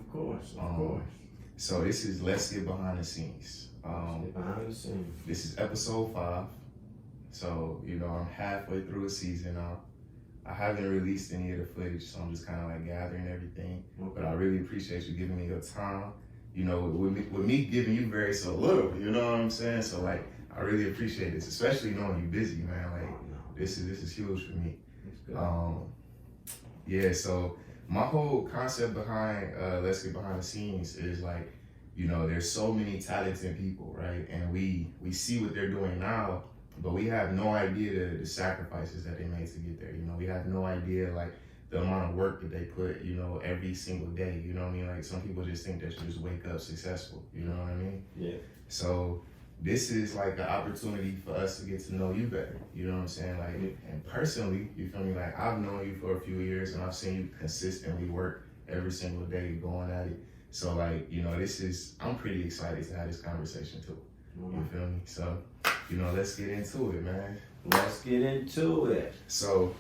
Of course. So this is Let's Get Behind the Scenes. Behind the scenes. This is episode 5. So, I'm halfway through a season now. I haven't released any of the footage, so I'm just kind of like gathering everything. Okay. But I really appreciate you giving me your time. With me giving you very so little, you know what I'm saying? So like, I really appreciate this, especially knowing you busy, man. Like, this is huge for me. Yeah, so my whole concept behind Let's Get Behind the Scenes is like, there's so many talented people, right? And we see what they're doing now, but we have no idea the sacrifices that they made to get there. We have no idea like the amount of work that they put, every single day. You know what I mean? Like some people just think that you just wake up successful. You know what I mean? Yeah. So this is like an opportunity for us to get to know you better. You know what I'm saying? Like, and personally, you feel me? Like I've known you for a few years and I've seen you consistently work every single day going at it. So like, I'm pretty excited to have this conversation too. You feel me? So, let's get into it, man. Let's get into it. So,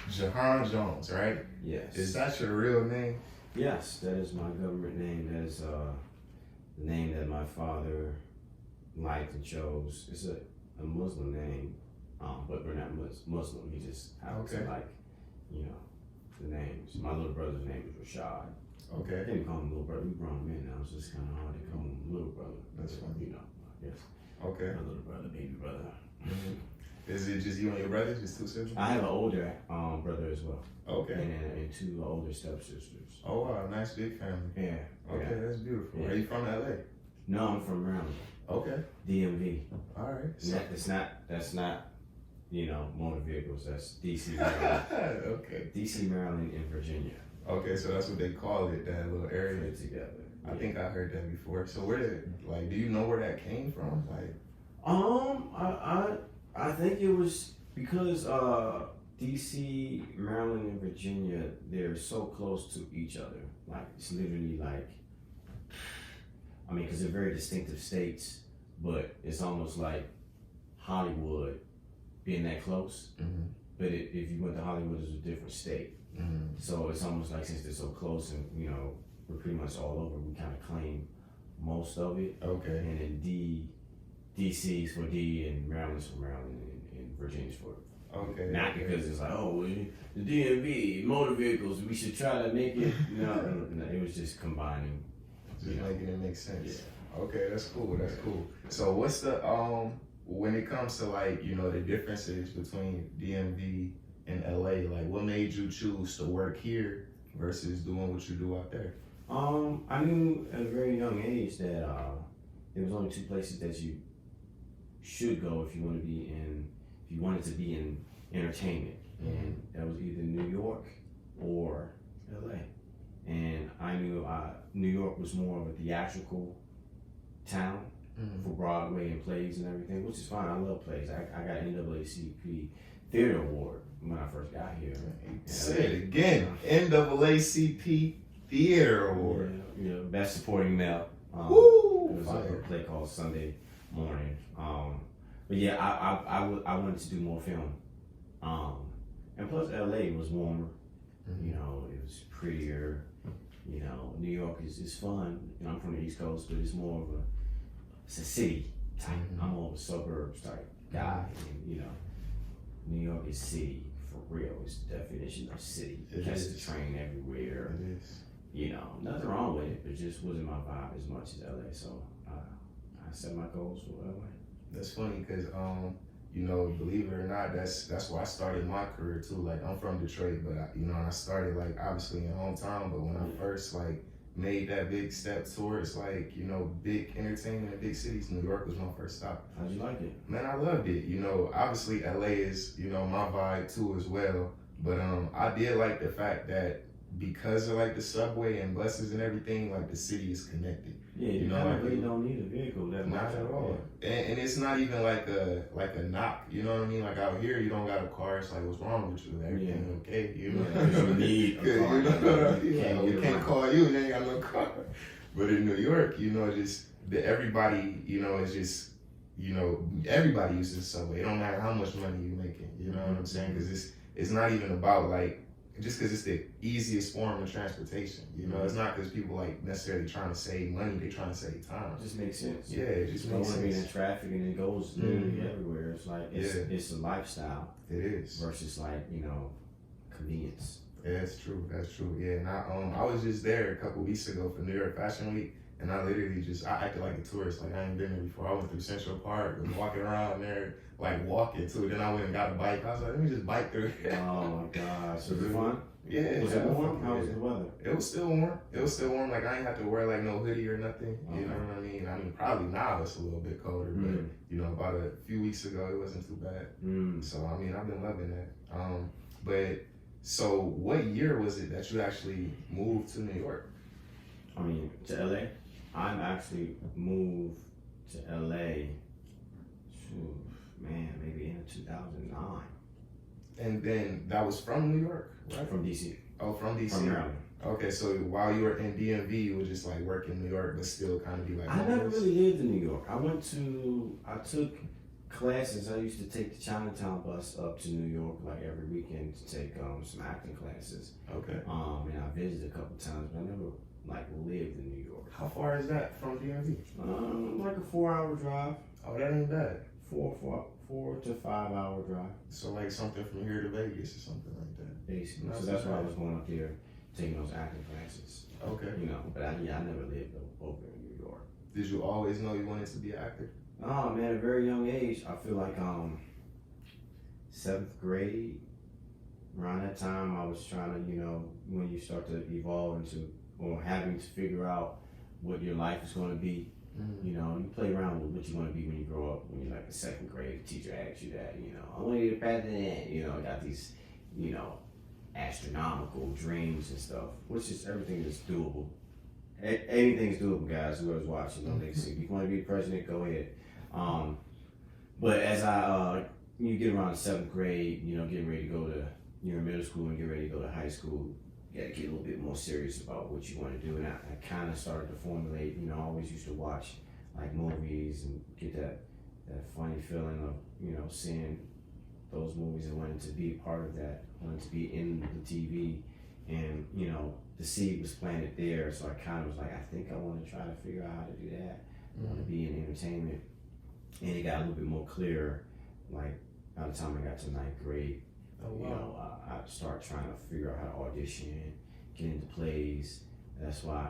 Juhahn Jones, right? Yes. Is that your real name? Yes, that is my government name. That is the name that my father liked and chose. It's a Muslim name, but we're not Muslim. He just happens to like, the names. My little brother's name is Rashad. Okay. I didn't call him little brother. We grown men now. It's just kind of hard to call him little brother. That's funny. I guess. Okay. My little brother, baby brother. Is it just you and your brother? Just 2 siblings? I have an older brother as well. Okay. And 2 older stepsisters. Oh wow, nice big family. Yeah. Okay, that's beautiful. Yeah. Are you from LA? No, I'm from Maryland. Okay. DMV. All right. That's not, motor vehicles. That's DC, Maryland. Okay. DC, Maryland, and Virginia. Okay, so that's what they call it, that little area. Put together. I think I heard that before. So do you know where that came from? Like, I think it was because DC, Maryland, and Virginia, they're so close to each other. Like it's literally like, because they're very distinctive states, but it's almost like Hollywood being that close. mm-hmm. But if you went to Hollywood, it's a different state. Mm-hmm. So it's almost like since they're so close and we're pretty much all over, we kind of claim most of it. Okay. And then DC's for D and Maryland's for Maryland and Virginia's for. Okay. Not because it's like, the DMV, motor vehicles, we should try to make it. No, it was just combining. Just making it make sense. Yeah. Okay, that's cool. That's cool. So what's the when it comes to like the differences between DMV and LA, like what made you choose to work here versus doing what you do out there? I knew at a very young age that there was only 2 places that you should go if you wanted to be in entertainment, and that was either New York or LA. And I knew New York was more of a theatrical town for Broadway and plays and everything, which is fine. I love plays. I got NAACP Theater Award when I first got here. Say it again. NAACP Theater Award. Best supporting male. Woo! It was a play called Sunday Morning. But yeah, I wanted to do more film. And plus LA was warmer. Mm-hmm. It was prettier. New York is fun. I'm from the East Coast, but it's more of it's a city type. Mm-hmm. I'm more of a suburbs type guy. And, New York is city for real. It's the definition of city. You catch the train everywhere. It is. Nothing wrong with it. It just wasn't my vibe as much as LA. So I set my goals for LA. That's funny because believe it or not, that's where I started my career too. Like I'm from Detroit, but I started like obviously in hometown. But when I first like made that big step towards like big entertainment in big cities, New York was my first stop. How'd you like it? Man, I loved it. Obviously LA is my vibe too as well. But I did like the fact that because of like the subway and buses and everything, like the city is connected. Yeah, you really don't need a vehicle that much. Not at all. Yeah. And it's not even like a knock. You know what I mean? Like out here, you don't got a car. It's like, what's wrong with you? Everything okay? You need a car. We can't call you. You ain't got no car. But in New York, just everybody, is just everybody uses the subway. It don't matter how much money you're making. You know what I'm saying? Because it's not even about like just because it's the easiest form of transportation. You know, it's not because people like necessarily trying to save money; they trying to save time. It just makes sense. Yeah, it just You don't makes want to be sense. in traffic and it goes literally everywhere. It's like it's a lifestyle. It is versus like convenience. Yeah, that's true. That's true. Yeah, and I was just there a couple weeks ago for New York Fashion Week, and I literally I acted like a tourist. Like I ain't been there before. I went through Central Park, was walking around there, like walking too. Then I went and got a bike. I was like, let me just bike through. Oh my gosh, was it fun? Yeah. Was it warm? How was the weather? It was still warm. It was still warm. Like I ain't have to wear like no hoodie or nothing. You know what I mean? I mean, probably now it's a little bit colder, but you know, about a few weeks ago it wasn't too bad. So I mean, I've been loving that. But so what year was it that you actually moved to New York? I mean, to LA. I'm actually moved to LA. Man, maybe in 2009. And then that was from New York, right? From DC. Oh, from DC. From Maryland. Okay, so while you were in DMV, you would just like work in New York, but still kind of be like. I never really lived in New York. I took classes. I used to take the Chinatown bus up to New York like every weekend to take some acting classes. Okay. And I visited a couple times, but I never like lived in New York. How far is that from DMV? Like a 4-hour drive. Oh, that ain't bad. 4 to 5 hour drive. So like something from here to Vegas or something like that. Basically. So that's why I was going up there taking those acting classes. Okay. But I never lived over in New York. Did you always know you wanted to be an actor? Oh man, at a very young age, I feel like 7th grade, around that time I was trying to, when you start to evolve into or having to figure out what your life is going to be. You play around with what you want to be when you grow up. When you're like a 2nd grade, the teacher asks you that, I want you to pass it. I got these, astronomical dreams and stuff, which is everything is doable. Anything's doable, guys. Whoever's watching, they see. If you want to be president, go ahead. But as you get around 7th grade, getting ready to go to middle school and get ready to go to high school, you got to get a little bit more serious about what you want to do. And I kind of started to formulate, I always used to watch like movies and get that funny feeling of, seeing those movies and wanting to be a part of that, wanting to be in the TV. And, the seed was planted there. So I kind of was like, I think I want to try to figure out how to do that. I want to be in entertainment. And it got a little bit more clear, like by the time I got to 9th grade. Oh, wow. I started trying to figure out how to audition, get into plays. That's why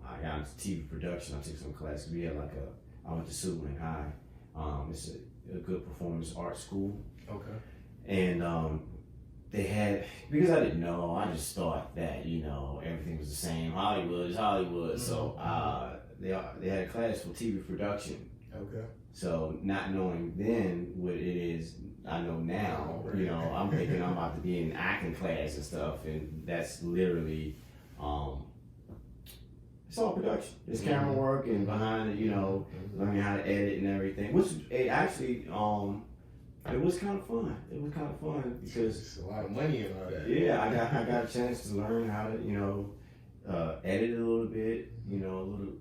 I got into TV production. I took some classes. We had I went to Suitland High. It's a good performance art school. Okay. And they had, because I didn't know, I just thought that, everything was the same. Hollywood is Hollywood. So they had a class for TV production. Okay. So not knowing then what it is I know now, I'm thinking I'm about to be in acting class and stuff, and that's literally, it's all production. It's camera work and behind it, learning how to edit and everything, which it actually, it was kind of fun. It was kind of fun because it's a lot of money in all that. Yeah, I got a chance to learn how to, edit a little bit, little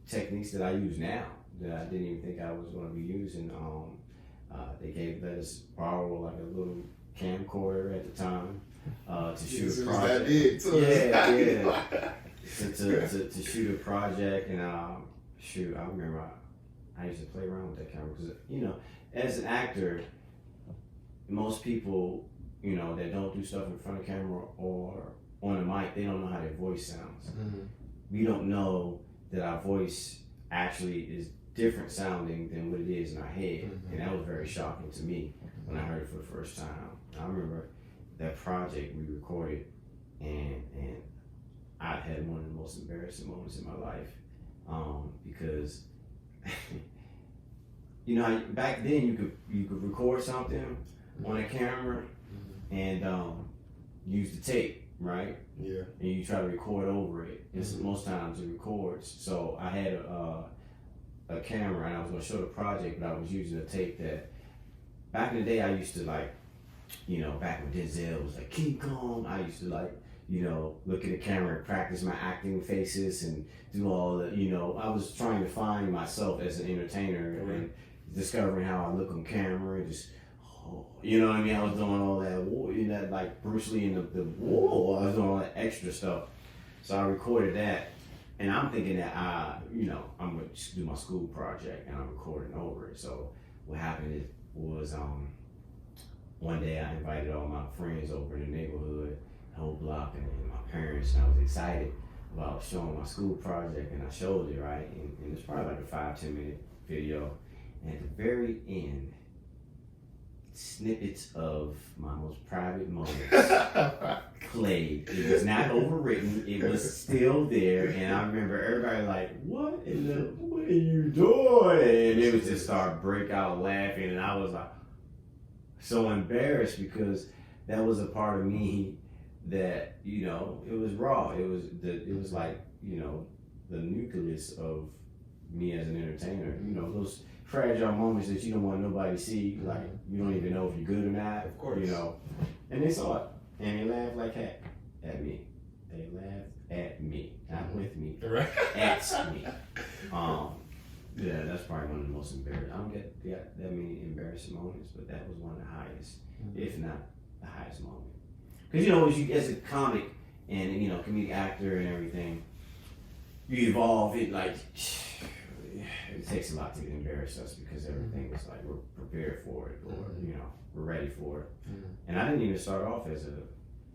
techniques that I use now that I didn't even think I was going to be using. They let us borrow like a little camcorder at the time to shoot a project. That big too. Yeah. to shoot a project, and I remember I used to play around with that camera because as an actor, most people that don't do stuff in front of camera or on a mic, they don't know how their voice sounds. We don't know that our voice actually is different sounding than what it is in our head. And that was very shocking to me when I heard it for the first time. I remember that project we recorded, and I had one of the most embarrassing moments in my life because back then you could record something on a camera and use the tape, right? Yeah. And you try to record over it. And so most times it records. So I had a camera and I was going to show the project, but I was using a tape that back in the day I used to back when Denzel was like King Kong, I used to look at the camera and practice my acting faces and do all the, I was trying to find myself as an entertainer and discovering how I look on camera and just, You know what I mean? I was doing all that war, you know, like Bruce Lee in the war. I was doing all that extra stuff. So I recorded that, and I'm thinking that I'm going to do my school project, and I'm recording over it. So what happened was one day I invited all my friends over in the neighborhood, the whole block, and my parents, and I was excited about showing my school project, and I showed it, right? And it's probably like a 5-10 minute video. And at the very end, snippets of my most private moments played. It was not overwritten. It was still there. And I remember everybody like, what are you doing? And it was just start break out laughing. And I was like so embarrassed because that was a part of me that, it was raw. It was like, the nucleus of me as an entertainer. Those fragile moments that you don't want nobody to see, like you don't even know if you're good or not. Of course. And they saw it. And they laughed like heck at me. They laughed at me. Not with me. Right. At me. Yeah, that's probably one of the most embarrassing. I don't get that many embarrassing moments, but that was one of the highest, if not the highest moment. Because as a comic and comedic actor and everything, you evolve. It takes a lot to embarrass us because everything is like we're prepared for it, or we're ready for it. And I didn't even start off as a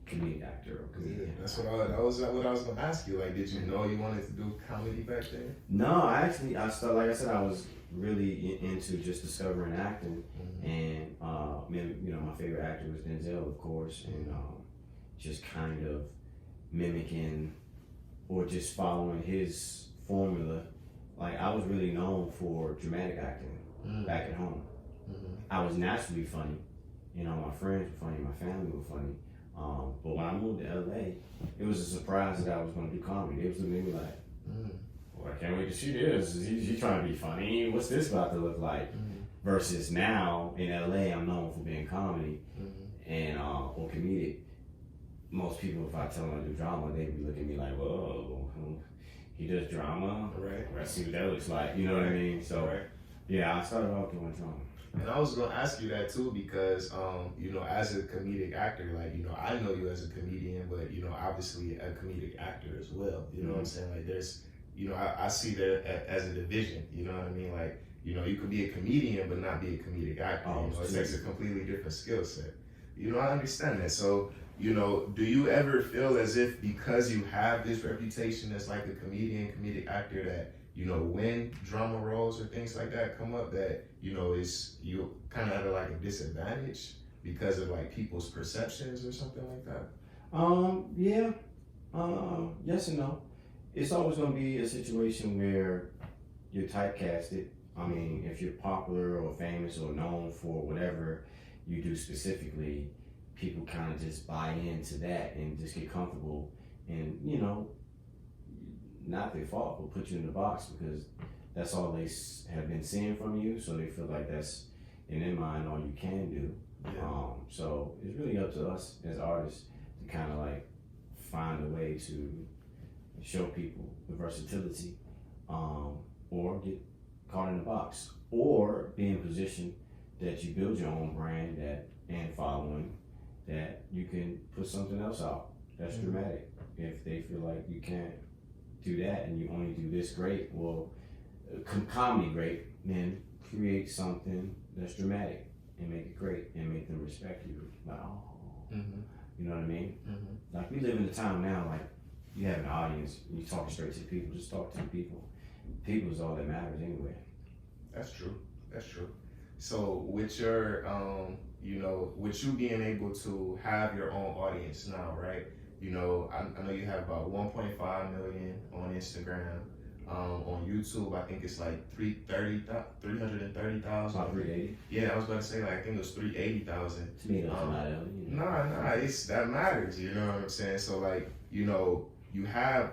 comedic actor or comedian. Yeah, that's what I was going to ask you. Like, did you know you wanted to do comedy back then? No, I started, like I said, I was really into just discovering acting, and my favorite actor was Denzel, of course, and just kind of mimicking or just following his formula. Like, I was really known for dramatic acting back at home. I was naturally funny. My friends were funny, my family were funny. But when I moved to LA, it was a surprise that I was going to do comedy. They was looking at me like, well, I can't wait to see this. He's trying to be funny. What's this about to look like? Versus now in LA, I'm known for being comedy and or comedic. Most people, if I tell them I do drama, they'd be looking at me like, whoa, he does drama? Right. Let's see what that looks like. You know what I mean? So, yeah, I started off doing drama. And I was gonna ask you that too because, as a comedic actor, I know you as a comedian, but obviously a comedic actor as well. You know what I'm saying? Like, there's, I see that as a division. You know what I mean? Like, you could be a comedian but not be a comedic actor. It takes a completely different skill set. I understand that. So, do you ever feel as if because you have this reputation as like a comedic actor that, when drama roles or things like that come up, that, you kind of at a disadvantage because of like people's perceptions or something like that? Yeah. Yes and no. It's always going to be a situation where you're typecasted. I mean, if you're popular or famous or known for whatever you do specifically, people kind of just buy into that and just get comfortable and, not their fault, but put you in the box because that's all they have been seeing from you. So they feel like that's, in their mind, all you can do. Yeah. So it's really up to us as artists to kind of like find a way to show people the versatility, or get caught in the box, or be in a position that you build your own brand and following, that you can put something else out that's dramatic. If they feel like you can't do that and you only do this great, well, comedy great, then create something that's dramatic and make it great and make them respect you. Like, you know what I mean? Like, we live in a time now, like, you have an audience, you talking straight to people, just talk to the people. People is all that matters anyway. That's true. So with your, with you being able to have your own audience now, right? I know you have about 1.5 million on Instagram. On YouTube, I think it's like 330,000. About 380. Yeah, I was about to say, like, I think it was 380,000. To me, that's not that matters. You know what I'm saying? So, like, you have,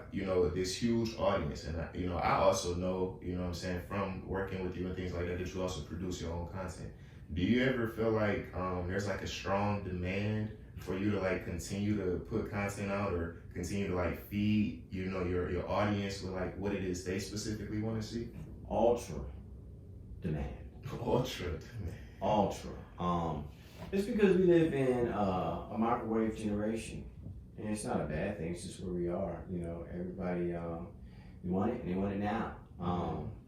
this huge audience, and I also know, what I'm saying, from working with you and things like that you also produce your own content. Do you ever feel like there's like a strong demand for you to like continue to put content out or continue to like feed, your audience with like what it is they specifically want to see? Ultra demand. Ultra demand. Ultra. It's because we live in a microwave generation, and it's not a bad thing. It's just where we are. You know, everybody we want it, and they want it now.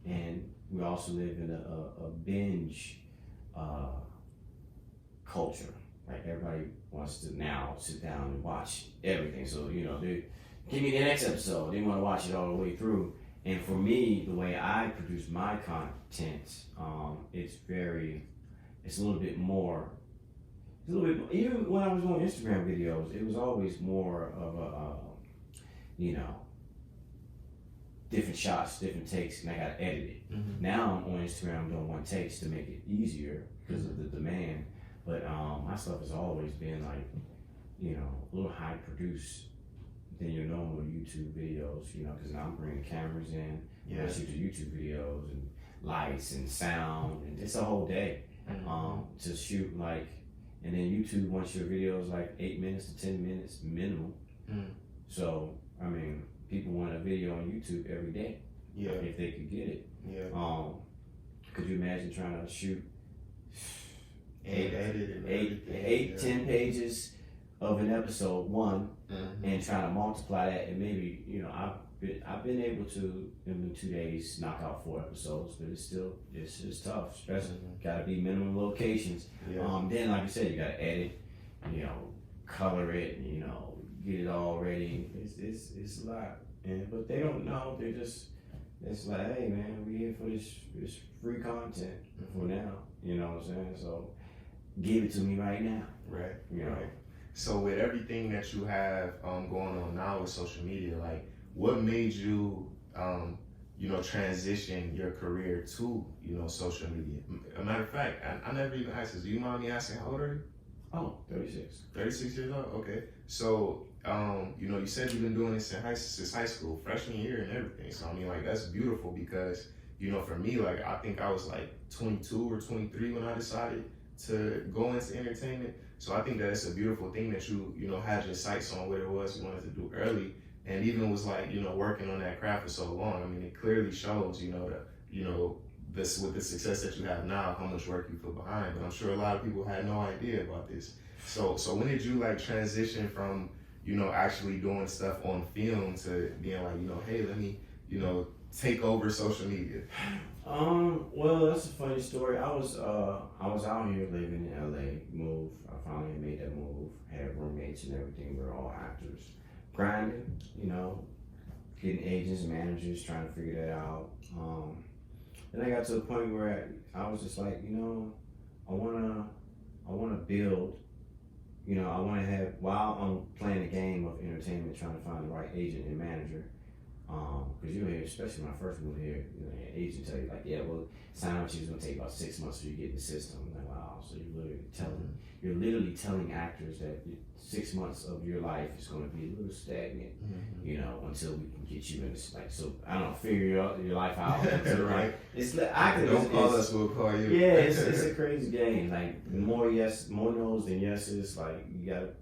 And we also live in a binge culture. Like everybody wants to now sit down and watch everything. So you know, they give me the next episode. They want to watch it all the way through. And for me, the way I produce my content, it's a little bit more. It's a little bit. Even when I was doing Instagram videos, it was always more of a, you know, different shots, different takes, and I got to edit it. Mm-hmm. Now I'm on Instagram doing one takes to make it easier because of the demand. But my stuff has always been like, you know, a little high produced than your normal YouTube videos, you know, because now I'm bringing cameras in, I shoot the YouTube videos and lights and sound, and it's a whole day to shoot like, and then YouTube wants your videos like 8 minutes to 10 minutes minimum. So, I mean, people want a video on YouTube every day if they could get it. Could you imagine trying to shoot 10 pages of an episode one and trying to multiply that, and maybe, you know, I've been able to in 2 days knock out 4 episodes, but it's just tough, especially gotta be minimum locations. Then like you said, you gotta edit, you know, color it, you know, get it all ready. It's a lot, but they don't know. It's like, hey man, we here for this free content for now. You know what I'm saying? So give it to me right now. Right. You know. Right. So with everything that you have going on now with social media, like what made you you know, transition your career to, you know, social media? A matter of fact, I never even asked this. Do you mind me asking how old are you? Oh, 36. 36 years old? Okay. So, you know, you said you've been doing this since high school, freshman year and everything. So, I mean, like, that's beautiful because, you know, for me, like, I think I was like 22 or 23 when I decided to go into entertainment. So I think that it's a beautiful thing that you know, had your sights on what it was you wanted to do early, and even was like, you know, working on that craft for so long. I mean, it clearly shows, you know, this with the success that you have now, how much work you put behind. But I'm sure a lot of people had no idea about this. So when did you like transition from, you know, actually doing stuff on film to being like, you know, hey, let me, you know, take over social media? Well, that's a funny story. I was out here living in LA, moved. I finally made that move, had roommates and everything. We're all actors. Grinding, you know, getting agents, managers, trying to figure that out. Then I got to a point where I was just like, you know, I wanna build, you know, I wanna have, while I'm playing the game of entertainment, trying to find the right agent and manager. Because you hear, especially when I first moved here, you know, an agent tell you like, yeah, well, sign up, she's gonna take about 6 months for you to get in the system. I'm like, wow, so you're literally telling actors that 6 months of your life is gonna be a little stagnant, you know, until we can get you in this, like, so I don't know, figure your life out. Until, right. Like, it's acting. Don't call us, we'll call you. Yeah, it's a crazy game. Like more no's than yeses. Like you gotta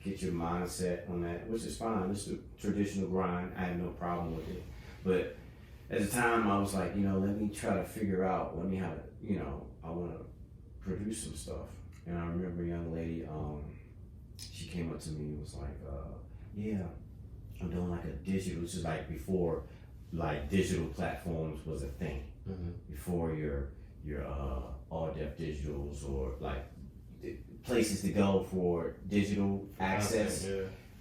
get your mindset on that, which is fine. It's the traditional grind. I have no problem with it. But at the time, I was like, you know, let me try to figure out, how to, you know, I want to produce some stuff. And I remember a young lady, she came up to me and was like, yeah, I'm doing like a digital, which is like before, like digital platforms was a thing. Before your all def digitals or like places to go for digital access.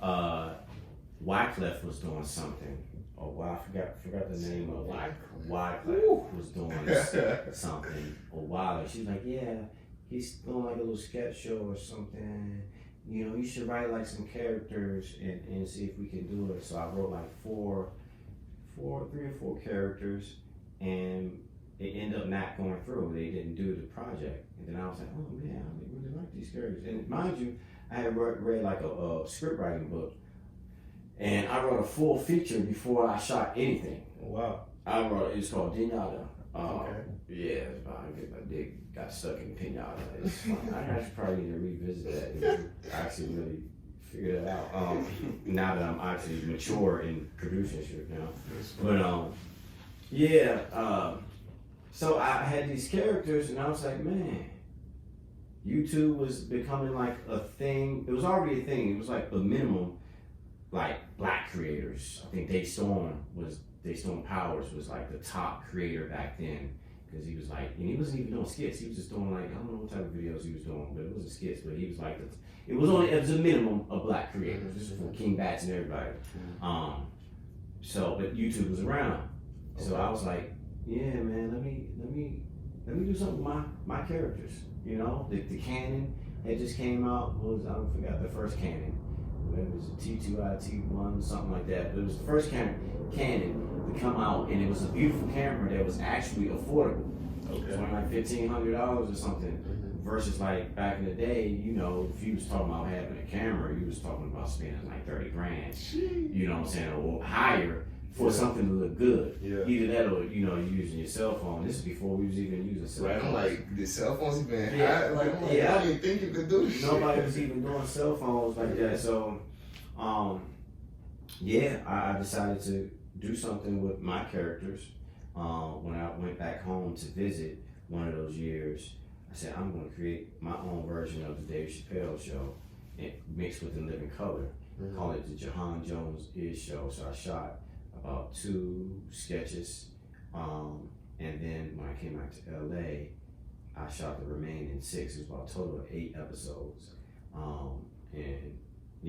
Wyclef was doing something. Oh wow, I forgot the name of it. Wyclef was doing something a while ago. She was like, yeah, he's doing like a little sketch show or something. You know, you should write like some characters and see if we can do it. So I wrote like three or four characters, and it ended up not going through. They didn't do the project. And then I was like, oh man, I really like these characters. And mind you, I had read like a script writing book. And I wrote a full feature before I shot anything. Wow. It's called Dinata. Okay. Yeah, my dick got stuck in Pinata. It's fun. I actually probably need to revisit that and actually really figure that out. Now that I'm actually mature in producing shit now. But so I had these characters and I was like, man, YouTube was becoming like a thing. It was already a thing. It was like the minimum, like black creators. I think Day Storm Powers was like the top creator back then. Because he was like, and he wasn't even doing skits. He was just doing like, I don't know what type of videos he was doing, but it wasn't skits. But he was like, it was a minimum of black creators, just for King Bats and everybody. So, but YouTube was around. So I was like, yeah, man, let me do something with my characters. You know, the canon that just came out I forgot the first canon. It was a T2I, T1, something like that. But it was the first canon to come out, and it was a beautiful camera that was actually affordable. Okay. It was only like $1,500 or something, versus like back in the day, you know, if you was talking about having a camera, you was talking about spending like 30 grand. You know what I'm saying, or higher for something to look good. Yeah. Either that or, you know, using your cell phone. This is before we was even using cell phones. Right, I'm like, the cell phones even I didn't think you could do this. Nobody was even doing cell phones like that. So, I decided to do something with my characters. When I went back home to visit one of those years, I said, I'm going to create my own version of the Dave Chappelle show mixed with the living color. Call it the Juhahn Jones Is Show. So I shot about 2 sketches, and then when I came out to LA, I shot the remaining 6. It was about a total of 8 episodes, and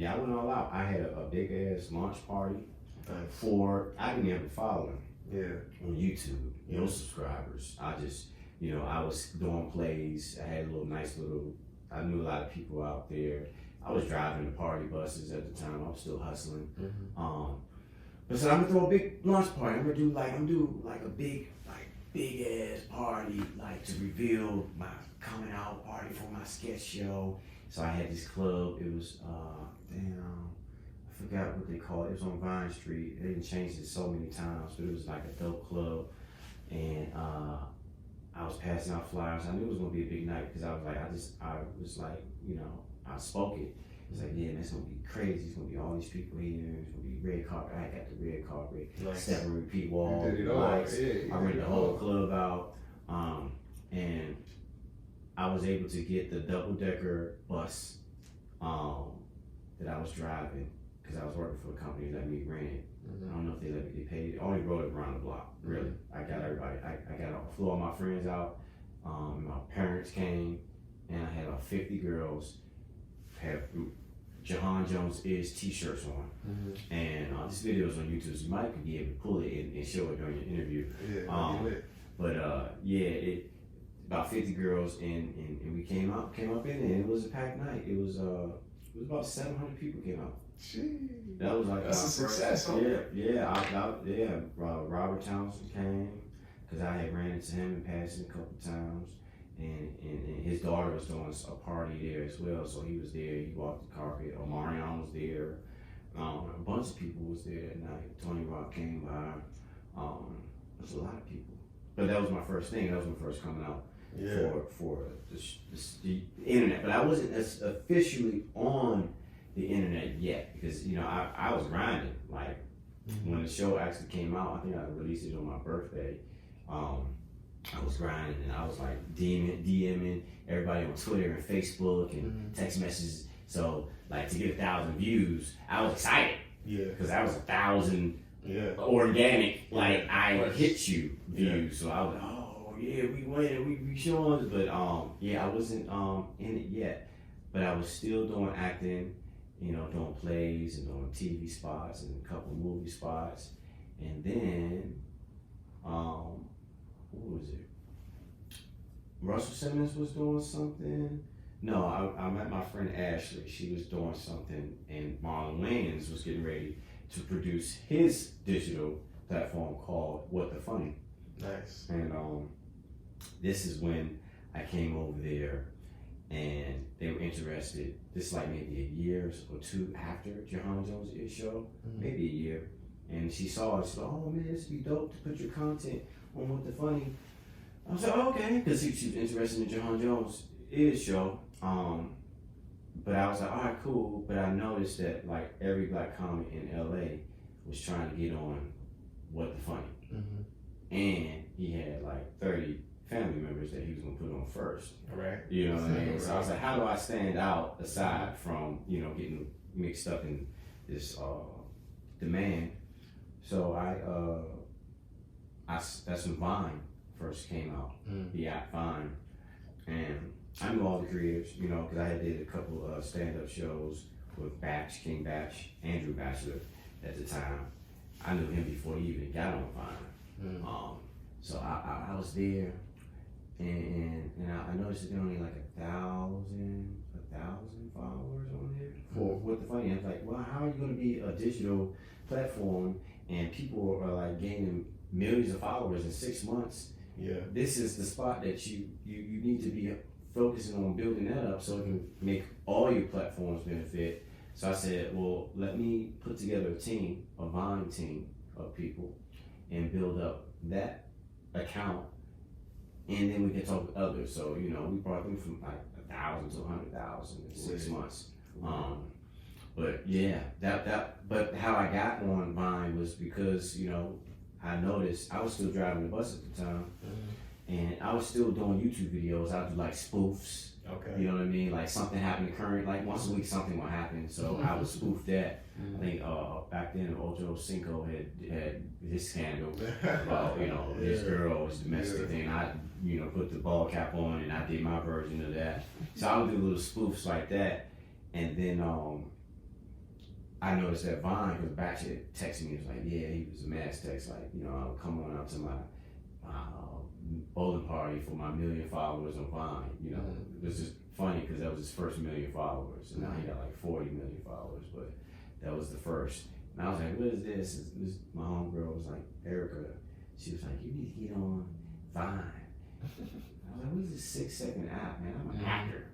I went all out. I had a big ass launch party I didn't have a following on YouTube, no subscribers. I just, you know, I was doing plays. I had I knew a lot of people out there. I was driving the party buses at the time. I was still hustling. But so I'm gonna throw a big launch party. I'm gonna do a big ass party, like to reveal my coming out party for my sketch show. So I had this club. It was I forgot what they called it. It was on Vine Street. They didn't change it so many times, but it was like a dope club. And I was passing out flyers. I knew it was gonna be a big night because I was like, you know, I spoke it. It's like, yeah, man, it's gonna be crazy. It's gonna be all these people here. It's gonna be red carpet. I got the red carpet, step and repeat wall, lights. I rented the whole club out, and I was able to get the double-decker bus that I was driving because I was working for a company that let me rent it. I don't know if they let me get paid. I only rode it around the block, really. I got everybody. Flew all my friends out. My parents came, and I had about 50 girls have Juhahn Jones Is t-shirts on. And this video is on YouTube, so you might be able to pull it and show it during your interview. About 50 girls, and we came up in it, and it was a packed night. It was about 700 people came out. Jeez. That was like that's a success. Robert Townsend came because I had ran into him in passing a couple times. And his daughter was doing a party there as well, so he was there. He walked the carpet. Omarion was there. A bunch of people was there that night. Tony Rock came by. There's a lot of people. But that was my first thing. That was my first coming out for the internet. But I wasn't officially on the internet yet because, you know, I was grinding. Like, when the show actually came out, I think I released it on my birthday. I was grinding and I was like DMing everybody on Twitter and Facebook and text messages. So like to get 1,000 views, I was excited. Yeah. Because that was 1,000 organic, like I hit you views. So I was like, oh yeah, we win, we showing. But I wasn't in it yet. But I was still doing acting, you know, doing plays and doing TV spots and a couple movie spots. And then what was it? Russell Simmons was doing something. No, I met my friend Ashley. She was doing something, and Marlon Wayans was getting ready to produce his digital platform called What the Funny. Nice. And this is when I came over there, and they were interested. This is like maybe a year or 2 after Juhahn Jones Is show, maybe a year. And she saw it. She said, "Oh man, this would be dope to put your content on What the Funny." I was like, oh, okay, because she was interested in Juhahn Jones Is show. But I was like, all right, cool. But I noticed that like every black comic in LA was trying to get on What the Funny. And he had like 30 family members that he was gonna put on first. Right. You know what I mean? So I was like, how do I stand out aside from, you know, getting mixed up in this demand? So that's when Vine first came out, the app Vine. And I knew all the creators, you know, because I had did a couple of stand-up shows with King Batch, Andrew Batchelor at the time. I knew him before he even got on Vine. So I was there, and I noticed that there only like 1,000 followers on there. For what the funny, I was like, well, how are you going to be a digital platform and people are like gaining millions of followers in 6 months? Yeah. This is the spot that you need to be focusing on building that up so it can make all your platforms benefit. So I said, well, let me put together a Vine team of people and build up that account, and then we can talk with others. So, you know, we brought them from like 1,000 to 100,000 in 6 months. But yeah, but how I got on Vine was because, you know, I noticed I was still driving the bus at the time, and I was still doing YouTube videos. I'd do like spoofs. Okay. You know what I mean? Like something happened current, like once a week something would happen. So I would spoof that. I think back then Ocho Cinco had his scandal about, you know, his girl was domestic thing. I, you know, put the ball cap on and I did my version of that. So I would do little spoofs like that. And then I noticed that Vine, because Batch had texted me, he was like, yeah, he was a mass text, like, you know, I'll come on out to my bowling party for my 1 million followers on Vine. You know, it was just funny because that was his first 1 million followers, and now he got like 40 million followers, but that was the first. And I was like, what is this? My homegirl was like, Erica, she was like, you need to get on Vine. I was like, what is this 6-second app, man? I'm an actor.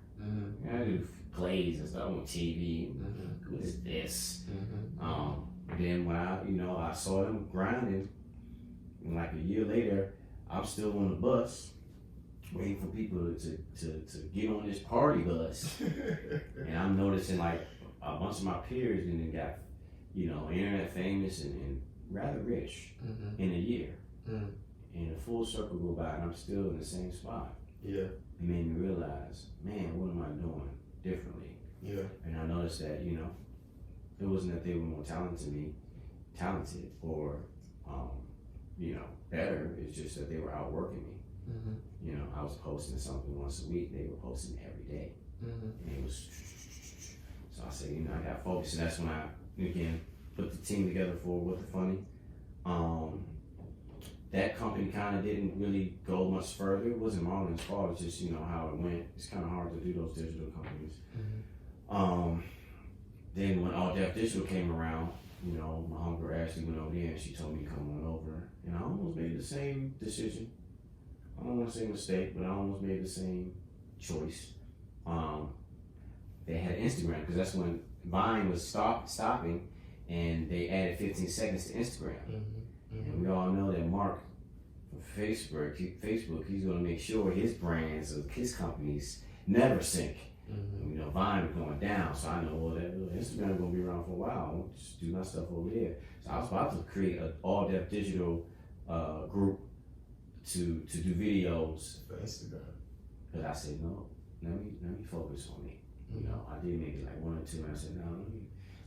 I do plays and stuff on TV. What is this? Then when I saw them grinding, and like a year later, I'm still on the bus, waiting for people to get on this party bus. And I'm noticing like a bunch of my peers and then got, you know, internet famous and rather rich in a year. And a full circle go by and I'm still in the same spot. Yeah. It made me realize, man, what am I doing differently? Yeah. And I noticed that, you know, it wasn't that they were more talented or, you know, better. It's just that they were outworking me. You know, I was posting something once a week. They were posting every day. And it was, so I said, you know, I got focused. And that's when I, again, put the team together for What the Funny. That company kind of didn't really go much further. It wasn't Marlon's fault. It's just, you know, how it went. It's kind of hard to do those digital companies. Then when All Deaf Digital came around, you know, my homegirl Ashley went over there and she told me to come on over. And I almost made the same decision. I don't want to say mistake, but I almost made the same choice. They had Instagram, because that's when Vine was stopping, and they added 15 seconds to Instagram. And we all know that Mark from Facebook, he's going to make sure his brands of his companies never sync. You know, Vine was going down, so I know, well, that Instagram is going to be around for a while. I'll just do my stuff over there. So I was about to create an all-deaf digital group to do videos for Instagram. But I said, no, let me focus on me. You know, I did maybe like 1 or 2, and I said, no,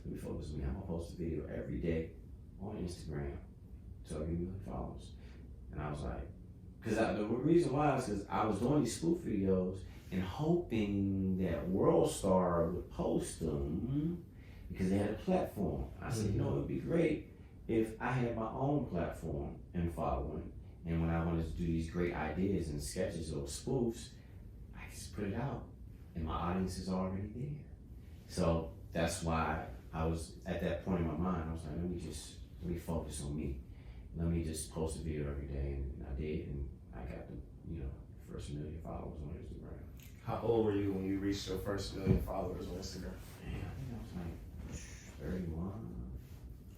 let me focus on me. I'm gonna post a video every day on Instagram so I can get followers. And I was like, because the reason why is because I was doing these spoof videos and hoping that World Star would post them because they had a platform. I said, you know, it would be great if I had my own platform and following. And when I wanted to do these great ideas and sketches or spoofs, I just put it out and my audience is already there. So that's why I was at that point in my mind, I was like, let me focus on me. Let me just post a video every day, and I did, and I got the, you know, first 1 million followers on Instagram. How old were you when you reached your first 1 million followers on Instagram? Man, I think I was like 31.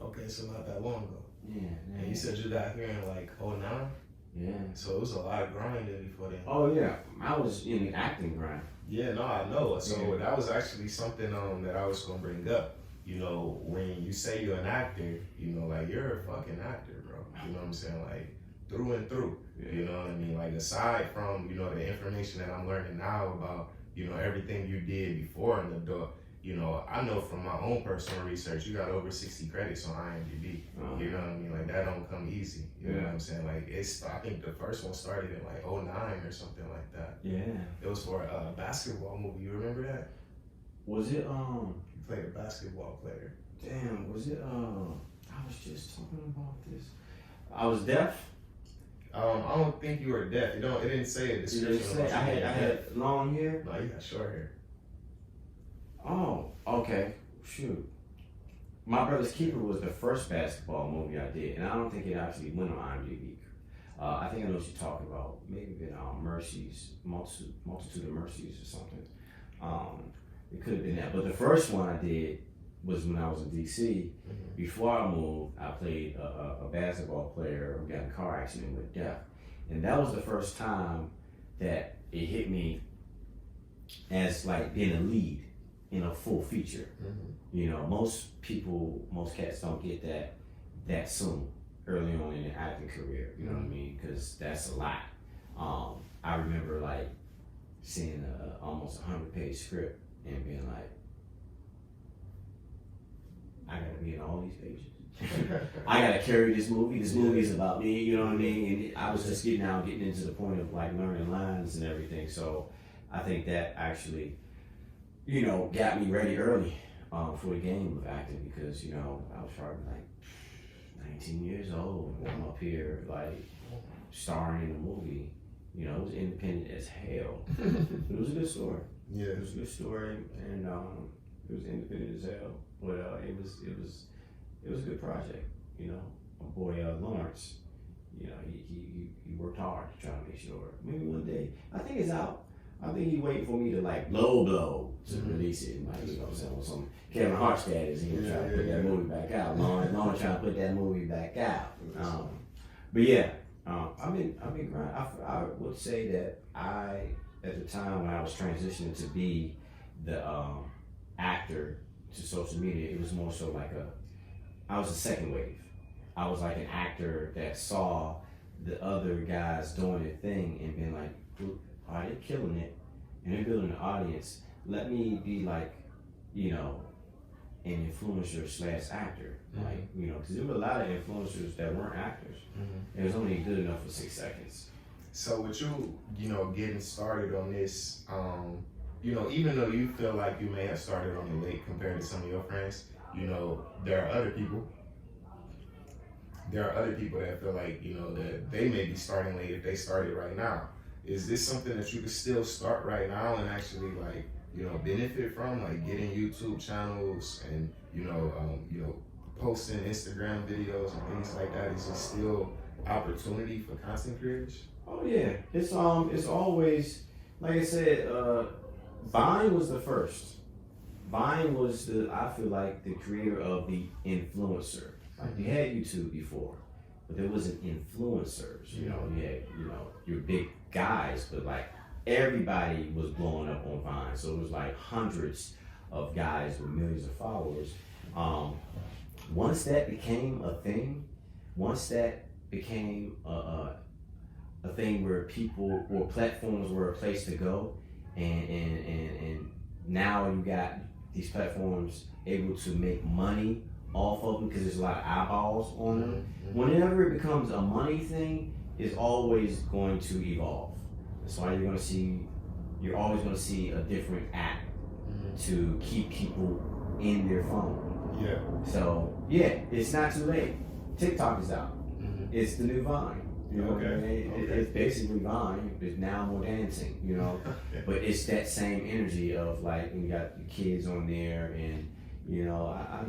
Okay, so not that long ago. Yeah. And you said you got here in like 09? Yeah. So it was a lot of grinding before then. Oh yeah, I was in the acting grind. Yeah, no, I know. So that was actually something that I was gonna bring up. You know, when you say you're an actor, you know, like you're a fucking actor, bro. You know what I'm saying? Like through and through. You know what I mean? Like aside from, you know, the information that I'm learning now about, you know, everything you did before in the door, you know, I know from my own personal research, you got over 60 credits on IMDb. You know what I mean? Like that don't come easy. You know what I'm saying? Like I think the first one started in like 09 or something like that. Yeah. It was for a basketball movie. You remember that? Was it You played a basketball player. damn, was it I was just talking about this. I was deaf. I don't think you were deaf. It didn't say a description. I had long hair. No, you got short hair. Oh, okay. Shoot. My Brother's Keeper was the first basketball movie I did, and I don't think it actually went on IMDb. I think I know what you're talking about. Maybe been Mercies, Multitude of Mercies or something. It could have been that. But the first one I did was when I was in DC. Before I moved, I played a basketball player who got in a car accident and went deaf. And that was the first time that it hit me as like being a lead in a full feature. You know, most cats don't get that soon, early on in their acting career. You know what I mean? Because that's a lot. I remember like seeing almost 100-page script and being like, I gotta be in all these pages. I gotta carry this movie. This movie is about me, you know what I mean? And I was just getting into the point of like learning lines and everything. So I think that actually, you know, got me ready early for the game of acting because, you know, I was probably like 19 years old and I'm up here like starring in a movie. You know, it was independent as hell. It was a good story. Yeah. It was a good story and it was independent as hell. But it was a good project, you know. My boy Lawrence, you know, he worked hard to try to make sure. Maybe one day, I think it's out. I think he waiting for me to like blow to release it. Like, you know what I'm saying? Some Kevin Hart status, he was trying to put that movie back out. Lawrence trying to put that movie back out. But yeah, I've been grinding. I would say that at the time when I was transitioning to be the actor to social media, it was more so like I was a second wave. I was like an actor that saw the other guys doing their thing and being like, oh, they're killing it and they're building an audience. Let me be like, you know, an influencer / actor. Like, you know, because there were a lot of influencers that weren't actors. It was only good enough for 6 seconds. So with you know, getting started on this, you know, even though you feel like you may have started on the late compared to some of your friends, you know, there are other people that feel like, you know, that they may be starting late if they started right now. Is this something that you could still start right now and actually like, you know, benefit from, like getting YouTube channels and, you know, posting Instagram videos and things like that? Is it still opportunity for content creators? Oh yeah, it's always, like I said, Vine was the first. Vine was I feel like the creator of the influencer. Like we had YouTube before, but there wasn't influencers. You know, you had, you know, your big guys, but like everybody was blowing up on Vine. So it was like hundreds of guys with millions of followers. Once that became a thing, once that became a thing where people or platforms were a place to go, and now you got these platforms able to make money off of them because there's a lot of eyeballs on them. Whenever it becomes a money thing, it's always going to evolve. That's why you're always going to see a different app to keep people in their phone. Yeah. So yeah, it's not too late. TikTok is out. It's the new Vine. You know, it's basically Vine, but now more dancing, you know. But it's that same energy of like when you got the kids on there, and you know, I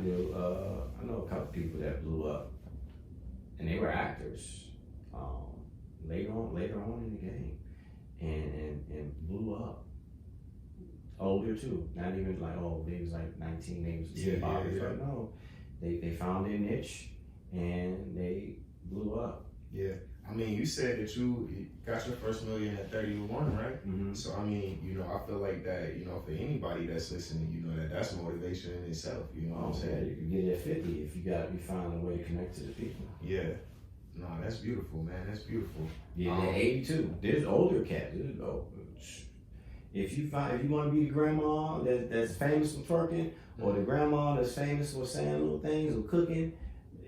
know a couple people that blew up, and they were actors later on in the game, and blew up. Older too, not even like they was like 19, they was like no, they found their niche and they blew up. Yeah. I mean, you said that you got your first million at 31, right? So, I mean, you know, I feel like that, you know, for anybody that's listening, you know, that's motivation in itself, you know what I'm saying? You can get it at 50 if you find a way to connect to the people. Yeah. No, that's beautiful, man. That's beautiful. Yeah, they're 82. There's older cats. If you want to be the grandma that's famous for twerking, or the grandma that's famous for saying little things or cooking,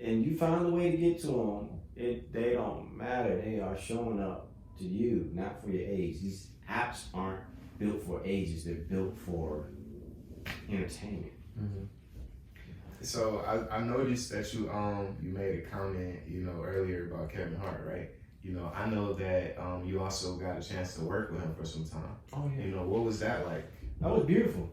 and you find a way to get to them, they don't matter. They are showing up to you, not for your age. These apps aren't built for ages. They're built for entertainment. Mm-hmm. So I noticed that you made a comment, you know, earlier about Kevin Hart, right? You know, I know that you also got a chance to work with him for some time. Oh yeah. You know, what was that like? That was beautiful.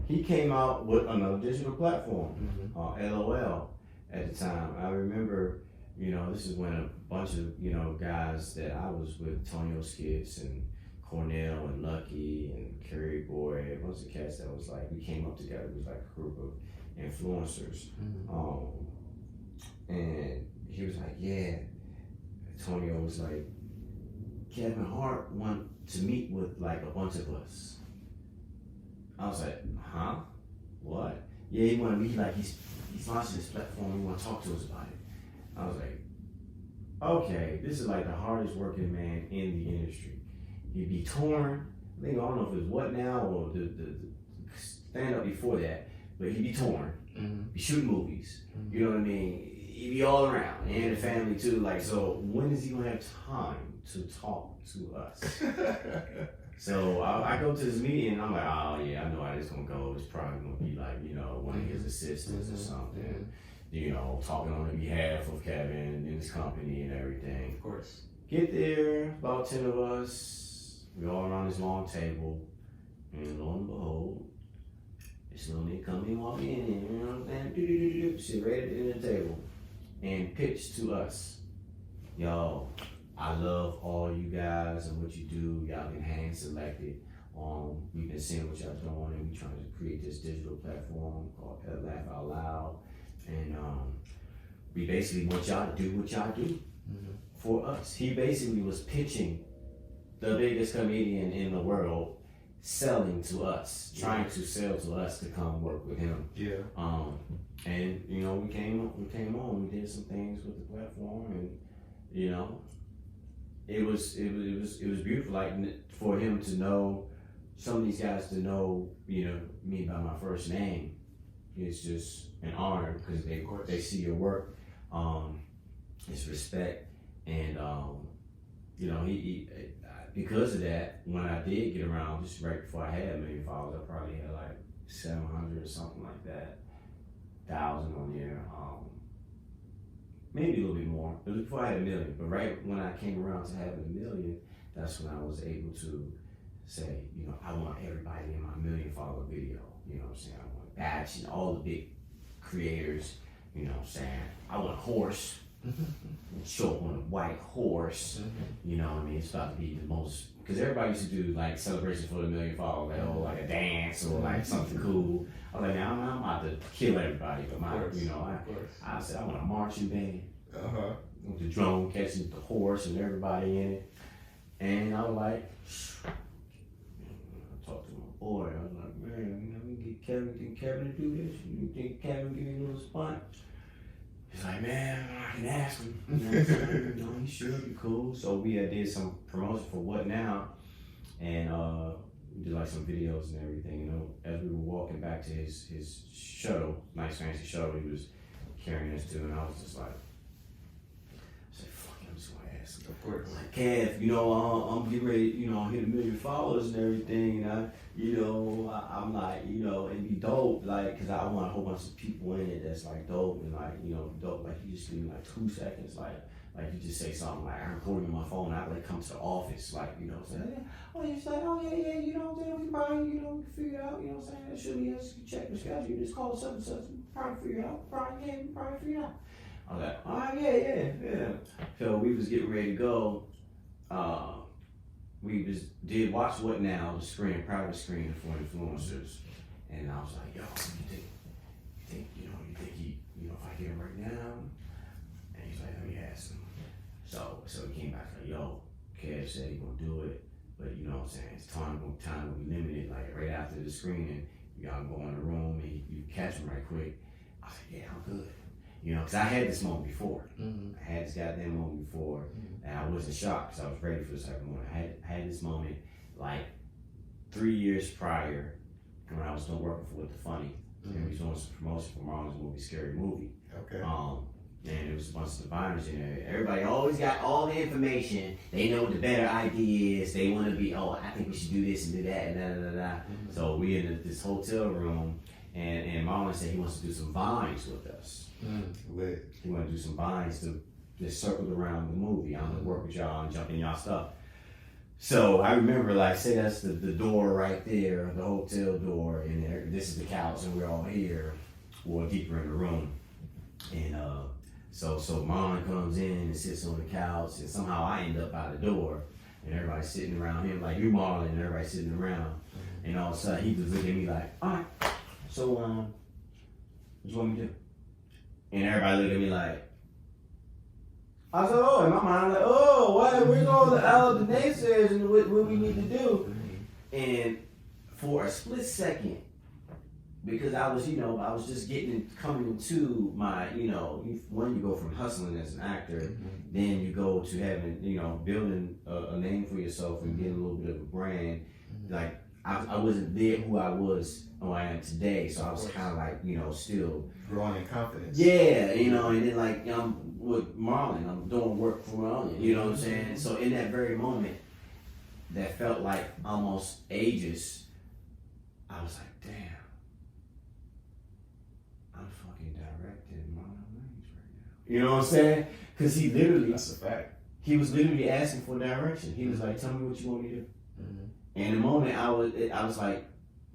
He came out with another digital platform, LOL, at the time. I remember, you know, this is when a bunch of, you know, guys that I was with, Tonio Skits and Cornell and Lucky and Kerry Boy, a bunch of cats that was like, we came up together. It was like a group of influencers. And he was like, yeah. Tonio was like, Kevin Hart want to meet with like a bunch of us. I was like, huh? What? Yeah, he want to meet, like he's launching this platform, he want to talk to us about it. I was like, okay, this is like the hardest working man in the industry. He'd be torn. I think, I don't know if it was What Now or the stand up before that, but he'd be torn. Be shooting movies. You know what I mean? He'd be all around, and the family too. Like, so when is he gonna have time to talk to us? So I go to this meeting and I'm like, oh yeah, I know how this gonna go. It's probably gonna be like, you know, one of his assistants or something, you know, talking on the behalf of Kevin and his company and everything. Of course. Get there, about 10 of us, we all around this long table, and lo and behold, this little nigga come in, walk in, and you know what I'm saying? Sit right at the end of the table and pitch to us. Yo, I love all you guys and what you do. Y'all been hand selected. We've been seeing what y'all doing, and we trying to create this digital platform called Laugh Out Loud. And we basically want y'all to do what y'all do for us. He basically was pitching the biggest comedian in the world, selling to us, trying to sell to us to come work with him. Yeah. And you know, we came on, we did some things with the platform, and you know, it was beautiful. Like, for him to know, some of these guys to know, you know, me by my first name, it's just an honor, because they see your work. It's respect, and you know, he because of that, when I did get around, just right before I had 1 million followers, I probably had like 700 or something like that, 1,000 on there. Maybe a little bit more. It was before I had 1 million, but right when I came around to having 1 million, that's when I was able to say, you know, I want everybody in my 1 million follower video. You know what I'm saying? I want Batch and all the big creators. You know what I'm saying? I want a horse. Show up on a white horse. You know what I mean? It's about to be the most, because everybody used to do like celebrations for the 1 million followers, like, oh, like a dance or like something cool. I was like, now I'm about to kill everybody, but I said I want a marching band with the drum catching the horse and everybody in it. And I was like, I talked to my boy. I was like, man, you know, we get Kevin to do this. You think Kevin give me a little spot? He's like, man, I can ask him. You know what I'm saying? You know, he should be cool. So we did some promotion for What Now, and we did like some videos and everything. You know, as we were walking back to his shuttle, nice fancy shuttle he was carrying us to, and I was just like, fuck, I'm just gonna ask him. Of course. I'm like, Kev, you know, I'm getting ready, you know, hit 1 million followers and everything, and I'm like, you know, it'd be dope, like, cause I want a whole bunch of people in it that's like dope, and like, you know, dope, like you just give me like 2 seconds, like you just say something like, I recorded on my phone, I like come to the office, like, you know what I'm saying? Oh, you say, oh yeah, you know what I'm saying? We can probably, you know, we can figure it out, you know what I'm saying? Should we just check the schedule? Just call such and such, we can probably figure it out, we can probably figure it out. I was like, all right, yeah. So we was getting ready to go. We did watch What Now, the screen, private screen for influencers, and I was like, yo, you think he, you know, if I get him right now? And he's like, let me ask him. So he came back like, yo, Kev said he gonna do it, but you know what I'm saying? It's time will be limited. Like right after the screening, you gotta go in the room and you catch him right quick. I said, yeah, I'm good. You know, because I had this moment before. I had this goddamn moment before, and I wasn't shocked because I was ready for this type of moment. I had this moment like 3 years prior when I was still working for What the Funny. And we was doing some promotion for Marlon's movie, Scary Movie. Okay. And it was a bunch of diviners in there. Everybody always got all the information. They know what the better idea is. They want to be, oh, I think we should do this and do that and da. So we in this hotel room, and Marlon said he wants to do some vines with us. Lit. He wanted to do some vines to just circle around the movie. I'm gonna work with y'all and jump in y'all stuff. So I remember, like, say that's the door right there, the hotel door, and this is the couch, and we're all here, or deeper in the room. And so Marlon comes in and sits on the couch, and somehow I end up by the door, and everybody's sitting around him, like you, Marlon, and everybody's sitting around. And all of a sudden, he just looked at me like, all right, so what you want me to do? And everybody looked at me like, I said, oh, in my mind, like, oh, what? Where's all the naysayers and what we need to do? And for a split second, because I was, I was just coming into my, when you go from hustling as an actor, then you go to having, building a name for yourself and getting a little bit of a brand. Like, I wasn't there who I was or I am today, so I was kind of like, still growing in confidence. Yeah, and then like I'm with Marlon, I'm doing work for Marlon, you know what I'm saying? So in that very moment, that felt like almost ages, I was like, damn, I'm fucking directing Marlon Wayans right now. You know what I'm saying? Because he literally, that's a fact. He was literally asking for direction. He was like, tell me what you want me to do. And the moment I was like,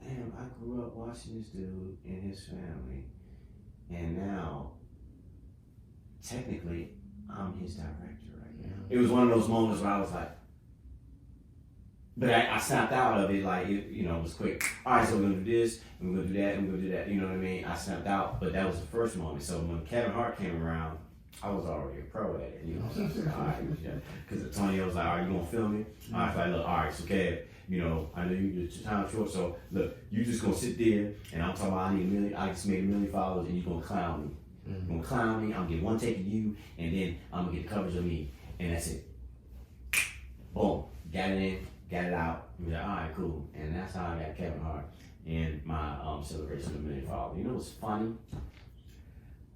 damn, I grew up watching this dude and his family, and now, technically, I'm his director right now. It was one of those moments where I was like, but I snapped out of it, like, it was quick. All right, so we're gonna do this, and we're gonna do that, and we're gonna do that, you know what I mean? I snapped out, but that was the first moment. So when Kevin Hart came around, I was already a pro at it, So I was like, all right, because Antonio was like, all right, you gonna film me? I was like, look, all right, so Kev, I know your time short, so look, you just gonna sit there, and I'm talking about I just made 1 million followers, and you're gonna clown me. You're gonna clown me, I'm gonna get one take of you, and then I'm gonna get the coverage of me, and that's it. Boom, got it in, got it out. He was like, all right, cool, and that's how I got Kevin Hart in my celebration of 1 million followers. You know what's funny?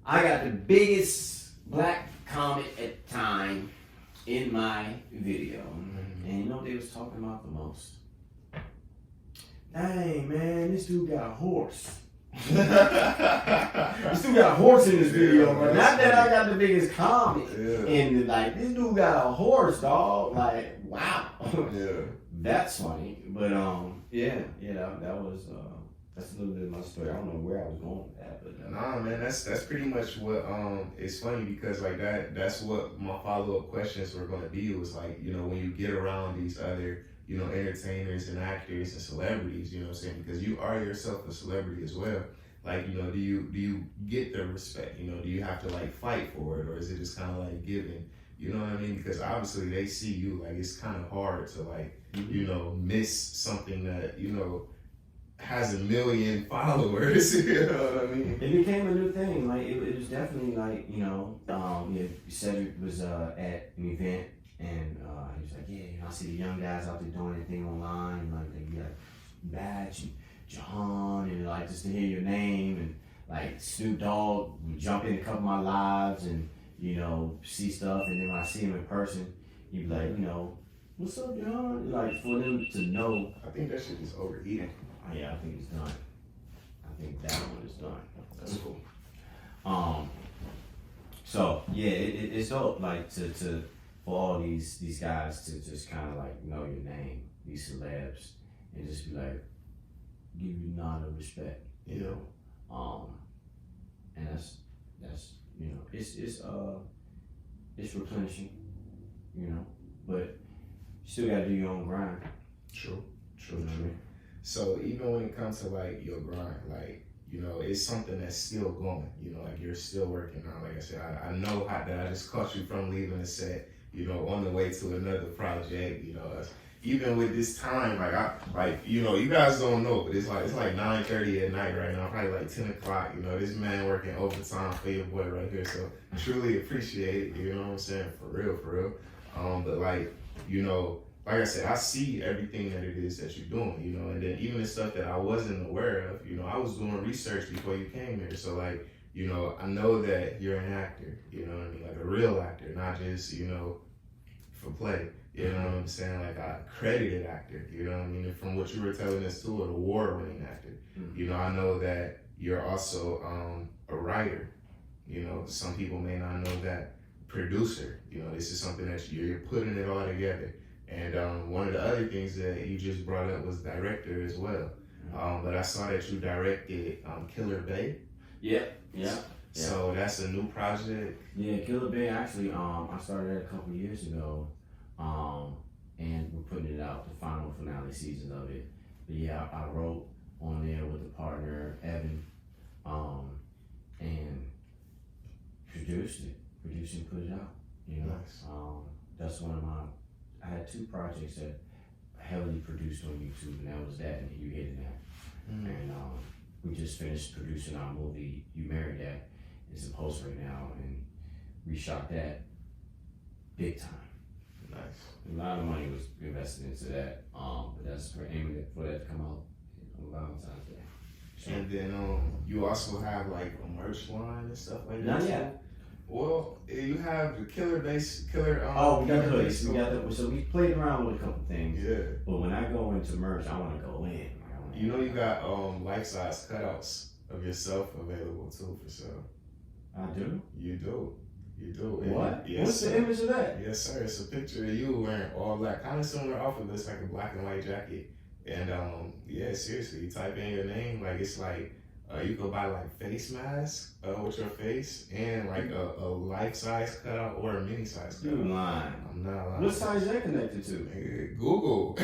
I got the biggest black comment at the time in my video, and you know what they was talking about the most? Dang, man, this dude got a horse. This dude got a horse in this video, man. Not that I got the biggest comment. And like, this dude got a horse, dog. Like, wow. That's funny. But that was that's a little bit of my story. I don't know where I was going with that, but nah, man, that's pretty much what it's funny because like that's what my follow-up questions were gonna be. It was like, when you get around these other entertainers and actors and celebrities, you know what I'm saying? Because you are yourself a celebrity as well. Like, do you get the respect? Do you have to like fight for it, or is it just kind of like given? You know what I mean? Because obviously they see you, like it's kind of hard to like, miss something that, has 1 million followers. You know what I mean? It became a new thing. Like it was definitely like, Cedric was at an event, and he was like, yeah, I see the young guys out there doing anything online, and like they got Batch and Juhahn, and like just to hear your name, and like Snoop Dogg would jump in a couple of my lives and see stuff, and then when I see him in person, he'd be like, what's up, Juhahn? Like for them to know. I think that shit is overheating. Yeah, I think it's done. I think that one is done. That's cool. So yeah, it's dope. Like to for all these guys to just kind of like know your name, these celebs, and just be like, give you nod of respect. And that's it's replenishing. But you still gotta do your own grind. True. You know what I mean? So even when it comes to like your grind, like, it's something that's still going, like you're still working on. Like I said, I know how that I just caught you from leaving the set, on the way to another project, even with this time, you guys don't know, but it's like 9:30 at night right now, probably like 10 o'clock. This man working overtime for your boy right here. So truly appreciate it. You know what I'm saying? For real. But like I said, I see everything that it is that you're doing. And then even the stuff that I wasn't aware of. I was doing research before you came here, so like. I know that you're an actor, you know what I mean? Like a real actor, not just, for play. You know what I'm saying? Like a credited actor, you know what I mean? And from what you were telling us too, an award-winning actor. Mm-hmm. I know that you're also a writer. Some people may not know that. Producer, this is something that you're putting it all together. And one of the other things that you just brought up was director as well. But I saw that you directed Killer Bay. Yeah. So that's a new project. Yeah, Killer Bay actually, I started that a couple years ago, and we're putting it out, the final finale season of it. But yeah, I wrote on there with a partner, Evan, and produced and put it out. Nice. That's one of I had two projects that heavily produced on YouTube, and that was that and You Hated That. Mm. And we just finished producing our movie, You Married That. It's in post right now, and we shot that big time. Nice. A lot of money was invested into that, but that's for aiming for that to come out on Valentine's Day. So, And then you also have like a merch line and stuff like that. not yet. Well, you have the Killer Base. We got the hoodies. So we played around with a couple things. Yeah. But when I go into merch, I want to go in. You got life-size cutouts of yourself available too for sale. I do? You do. What? Yes, What's the image of that? Yes, sir. It's a picture of you wearing all black, kind of similar outfit, but it's like a black and white jacket. And yeah, seriously, you type in your name, like it's like you go buy like face masks with your face and like a life-size cutout or a mini-size cutout. You lying. I'm not lying. What size is that connected to? Google.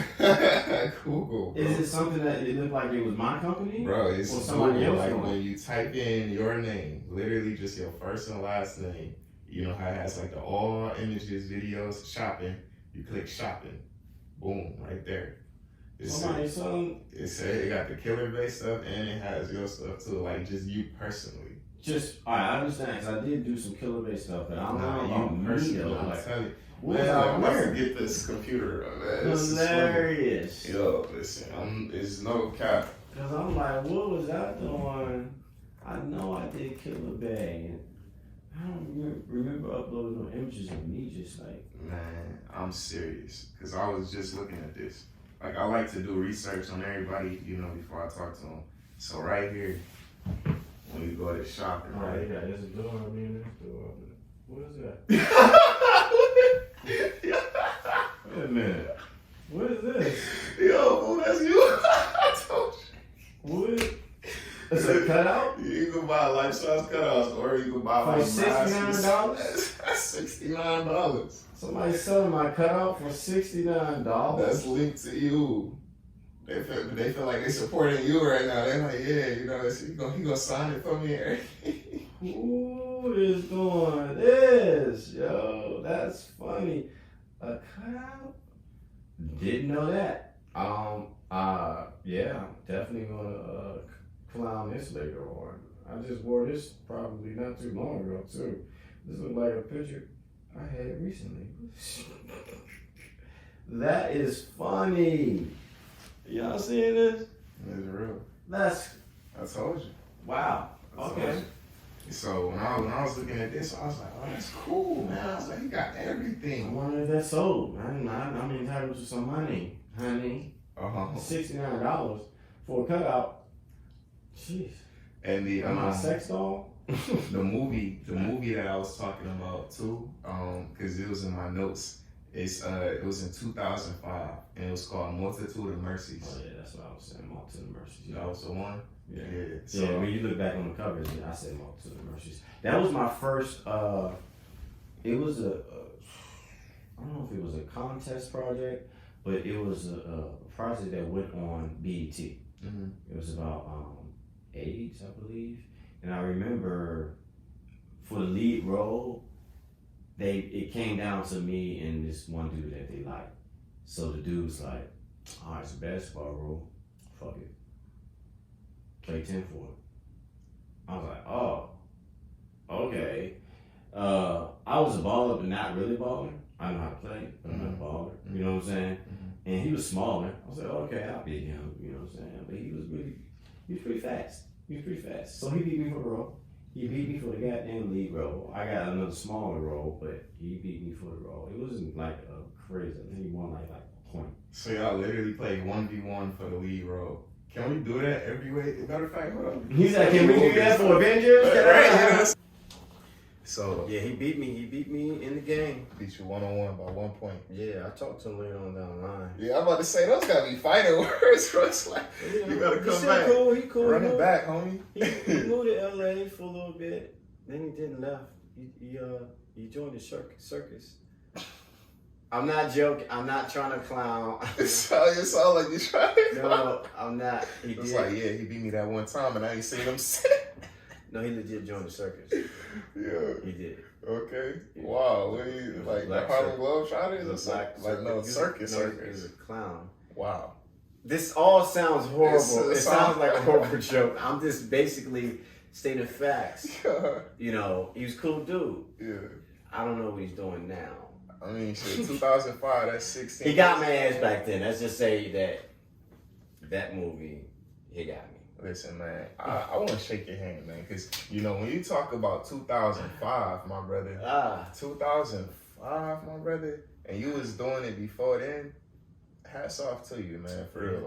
Google. Bro. Is it something that it looked like it was my company? Bro, it's or somebody else? Like when you type in your name, literally just your first and last name, how it has like the all images, videos, shopping. You click shopping. Boom, right there. It got the Killer Bay stuff and it has your stuff too, like just you personally. I understand, because I did do some Killer Bay stuff, but I don't know about me though. I'm like, telling you. what Man, I'm let's wearing? get this computer on, man. Hilarious. Yo, listen, it's no cap. Because I'm like, what was I doing? I know I did Killer Bay, and I don't remember uploading no images of me just like. Man, I'm serious, because I was just looking at this. Like, I like to do research on everybody, before I talk to them. So right here, when you go to shopping, right? Yeah, there's a door on me and there's a door. What is that? Wait a minute. What is this? Yo, fool, that's you. I told you. What? It's a cutout? You can buy life-size cutouts, or you can buy like $69? That's $69. Somebody's selling my cutout for $69. That's linked to you. They feel like they supporting you right now. They're like, yeah, he gonna sign it for me. Who is doing this? Yo, that's funny. A cutout? Didn't know that. Yeah, I'm definitely gonna clown this later on. I just wore this probably not too long ago too. This looks like a picture I had recently. That is funny. Y'all seeing this? It's real. I told you. Wow. Okay. So when I was looking at this, I was like, oh, that's cool, man. I was like, he got I everything. wonder if that's sold. I'm entitled to some money, honey. $69 for a cutout. Jeez. And the Am I a sex doll? the movie that I was talking about too, because it was in my notes. It was in 2005, and it was called Multitude of Mercies. Oh yeah, that's what I was saying. Multitude of Mercies. That was the one. Yeah. So, yeah. When you look back on the covers, I said Multitude of Mercies. That was my first. It was I don't know if it was a contest project, but it was a project that went on BET. Mm-hmm. It was about AIDS, I believe, and I remember for the lead role, it came down to me and this one dude that they liked, So the dude's like, all right, it's a basketball role. Fuck it. Play 10 for it. I was like, oh, okay. I was a baller, but not really balling. I know how to play, but I'm not a baller. You know what I'm saying? And he was smaller. I was like, okay, I'll beat him. You know what I'm saying? But he was pretty fast. So he beat me for the role. He beat me for the goddamn lead role. I got another smaller role, but he beat me for the role. It wasn't like a crazy. I think he won like a point. So y'all literally played 1v1 for the lead role. Can we do that every way? Matter of fact, hold on. He's like, can we do that for Avengers? Right. So yeah, he beat me in the game. Beat you 1-on-1 by 1 point. Yeah, I talked to him later on down the line. Yeah, I'm about to say those gotta be fighting words, bro. It's like you gotta come back. He cool. Run it back, homie. He moved to LA for a little bit. Then he didn't left. He joined the circus. I'm not joking. I'm not trying to clown. It sound like you trying. No, I'm not. He it's did. like, yeah, he beat me that one time, and I ain't seen him since. No, he legit joined the circus. Yeah. He did. Okay. Yeah. Wow. What are you, like the Harlem Globetrotters or something? Like, no, circus. He's a clown. Wow. This all sounds horrible. It sounds like a horrible. horrible joke. I'm just basically stating facts. Yeah. You know, he was a cool dude. Yeah. I don't know what he's doing now. I mean, shit, 2005, that's 16. He got my ass back then. Let's just say that movie, he got me. Listen, man, I want to shake your hand, man, because, you know, when you talk about 2005, my brother, 2005, my brother, and you was doing it before then, hats off to you, man, for real.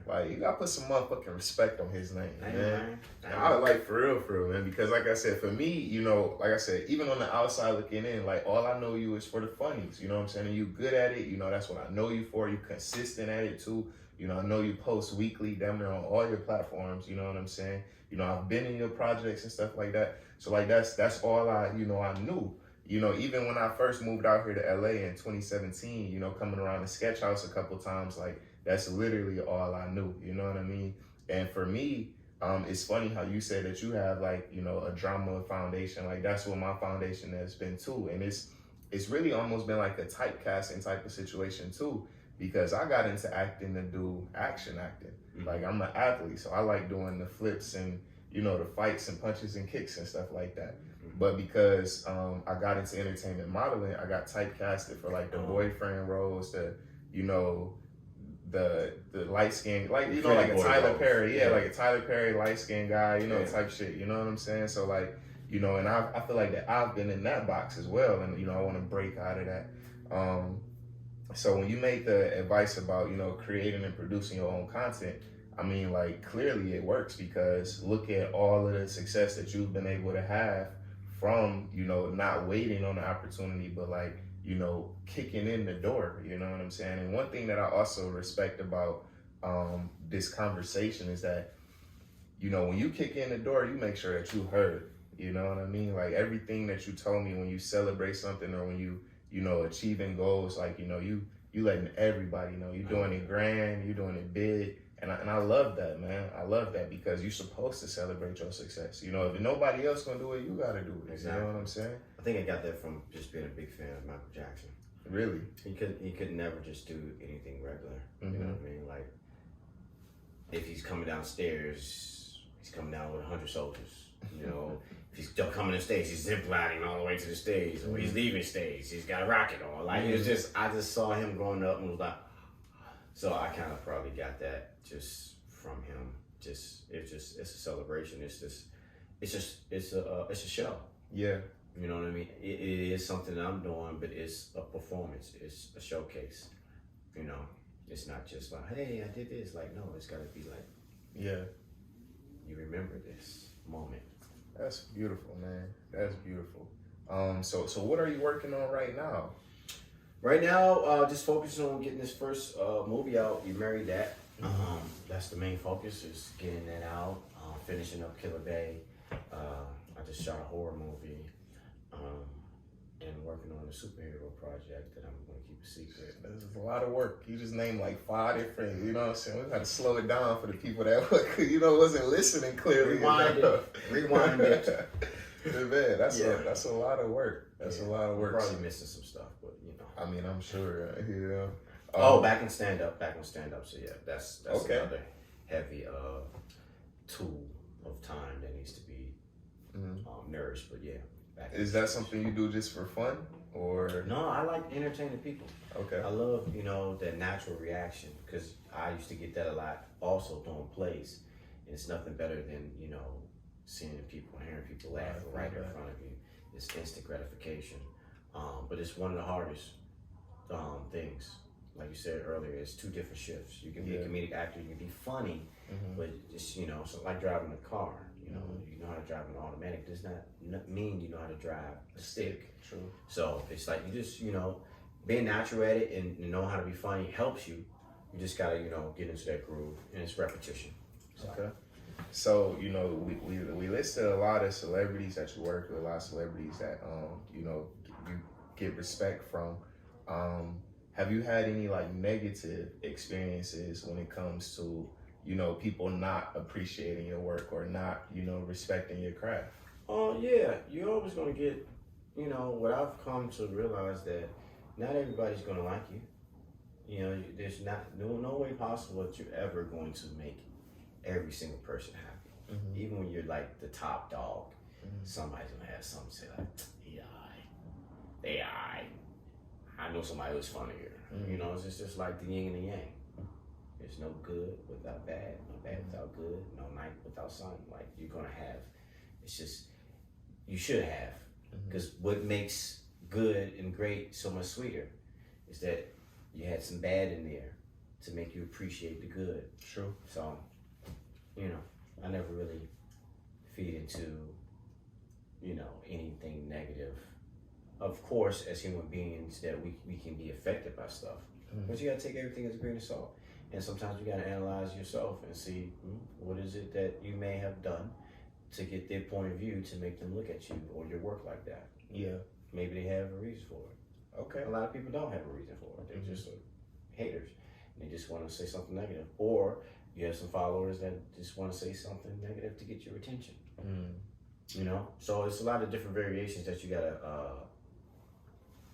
Like you got to put some motherfucking respect on his name, man. I like, for real, man, because like I said, for me, you know, like I said, even on the outside looking in, like, all I know you is for the funnies, you know what I'm saying? And you good at it, you know, that's what I know you for. You consistent at it, too. You know, I know you post weekly, damn near on all your platforms, you know what I'm saying? You know, I've been in your projects and stuff like that. So, like, that's all I knew. You know, even when I first moved out here to LA in 2017, you know, coming around the sketch house a couple times, like, that's literally all I knew, you know what I mean? And for me, it's funny how you said that you have, like, you know, a drama foundation. Like, that's what my foundation has been, too. And it's really almost been like a typecasting type of situation, too. Because I got into acting to do action acting. Like, I'm an athlete, so I like doing the flips and, you know, the fights and punches and kicks and stuff like that. But because I got into entertainment modeling, I got typecasted for, like, the boyfriend roles, the, you know, the light skin, like, you know, like a Tyler Perry. Yeah, like a Tyler Perry light skin guy, you know, type shit. You know what I'm saying? So, like, you know, and I feel like that I've been in that box as well. And, you know, I want to break out of that. So when you make the advice about, you know, creating and producing your own content, I mean, like, clearly it works, because look at all of the success that you've been able to have from, you know, not waiting on the opportunity, but, like, you know, kicking in the door, you know what I'm saying? And one thing that I also respect about this conversation is that, you know, when you kick in the door, you make sure that you heard, you know what I mean? Like, everything that you told me when you celebrate something or when you know, achieving goals, like, you know, you letting everybody know you're doing it grand, you're doing it big. And I love that, man. I love that, because you're supposed to celebrate your success. You know, if nobody else gonna do it, you gotta do it. Exactly. You know what I'm saying? I think I got that from just being a big fan of Michael Jackson. Really? He could never just do anything regular. You know what I mean? Like, if he's coming downstairs, he's coming down with 100 soldiers. You know, if he's still coming to stage, he's zip lining all the way to the stage, or he's leaving stage, he's got a rocket on. Like, it was just, I just saw him growing up and was like, so I kind of probably got that just from him. It's a celebration. It's a show. Yeah. You know what I mean? It is something that I'm doing, but it's a performance. It's a showcase. You know, it's not just like, hey, I did this. Like, no, it's got to be like, yeah, you remember this moment. That's beautiful, man. That's beautiful. So what are you working on right now? Right now, just focusing on getting this first movie out. You Married That. That's the main focus, is getting that out. Finishing up Killer Bay. I just shot a horror movie. And working on a superhero project that I'm going to keep a secret. This is a lot of work. You just named like 5 different, you know what I'm saying? We got to slow it down for the people that, you know, wasn't listening clearly. Rewind it. Man, that's a lot of work. That's a lot of work. I'm probably missing some stuff, but, you know. I mean, I'm sure, you know. Back in stand up. So yeah, that's Okay. another heavy tool of time that needs to be nourished. But yeah, Is that something you do just for fun, or? No, I like entertaining people. Okay. I love that natural reaction because I used to get that a lot. Also doing plays, and it's nothing better than seeing people, hearing people laugh right in front of you. It's instant gratification. But it's one of the hardest things. Like you said earlier, it's two different shifts. You can be a comedic actor, you can be funny, but it's it's like driving a car. You know how to drive an automatic does not mean you know how to drive a stick. True. So it's like you just being natural at it and know how to be funny helps you. You just gotta get into that groove, and it's repetition. So. Okay. So we listed a lot of celebrities that you work with, a lot of celebrities that you get respect from. Have you had any like negative experiences when it comes to people not appreciating your work or not respecting your craft? Oh yeah, you're always gonna get what I've come to realize that not everybody's gonna like you. There's no way possible that you're ever going to make every single person happy. Even when you're like the top dog, somebody's gonna have something to say like, they I know somebody who's funnier. It's just like the yin and the yang. There's no good without bad, no bad without good, no night without sun. Like you're gonna have, it's just, you should have. Because what makes good and great so much sweeter is that you had some bad in there to make you appreciate the good. True. So, I never really feed into, anything negative. Of course, as human beings, that we can be affected by stuff. But you gotta take everything as a grain of salt. And sometimes you gotta analyze yourself and see what is it that you may have done to get their point of view to make them look at you or your work like that. Yeah. Maybe they have a reason for it. Okay. A lot of people don't have a reason for it. They're just haters. And they just want to say something negative. Or you have some followers that just want to say something negative to get your attention. So it's a lot of different variations that you gotta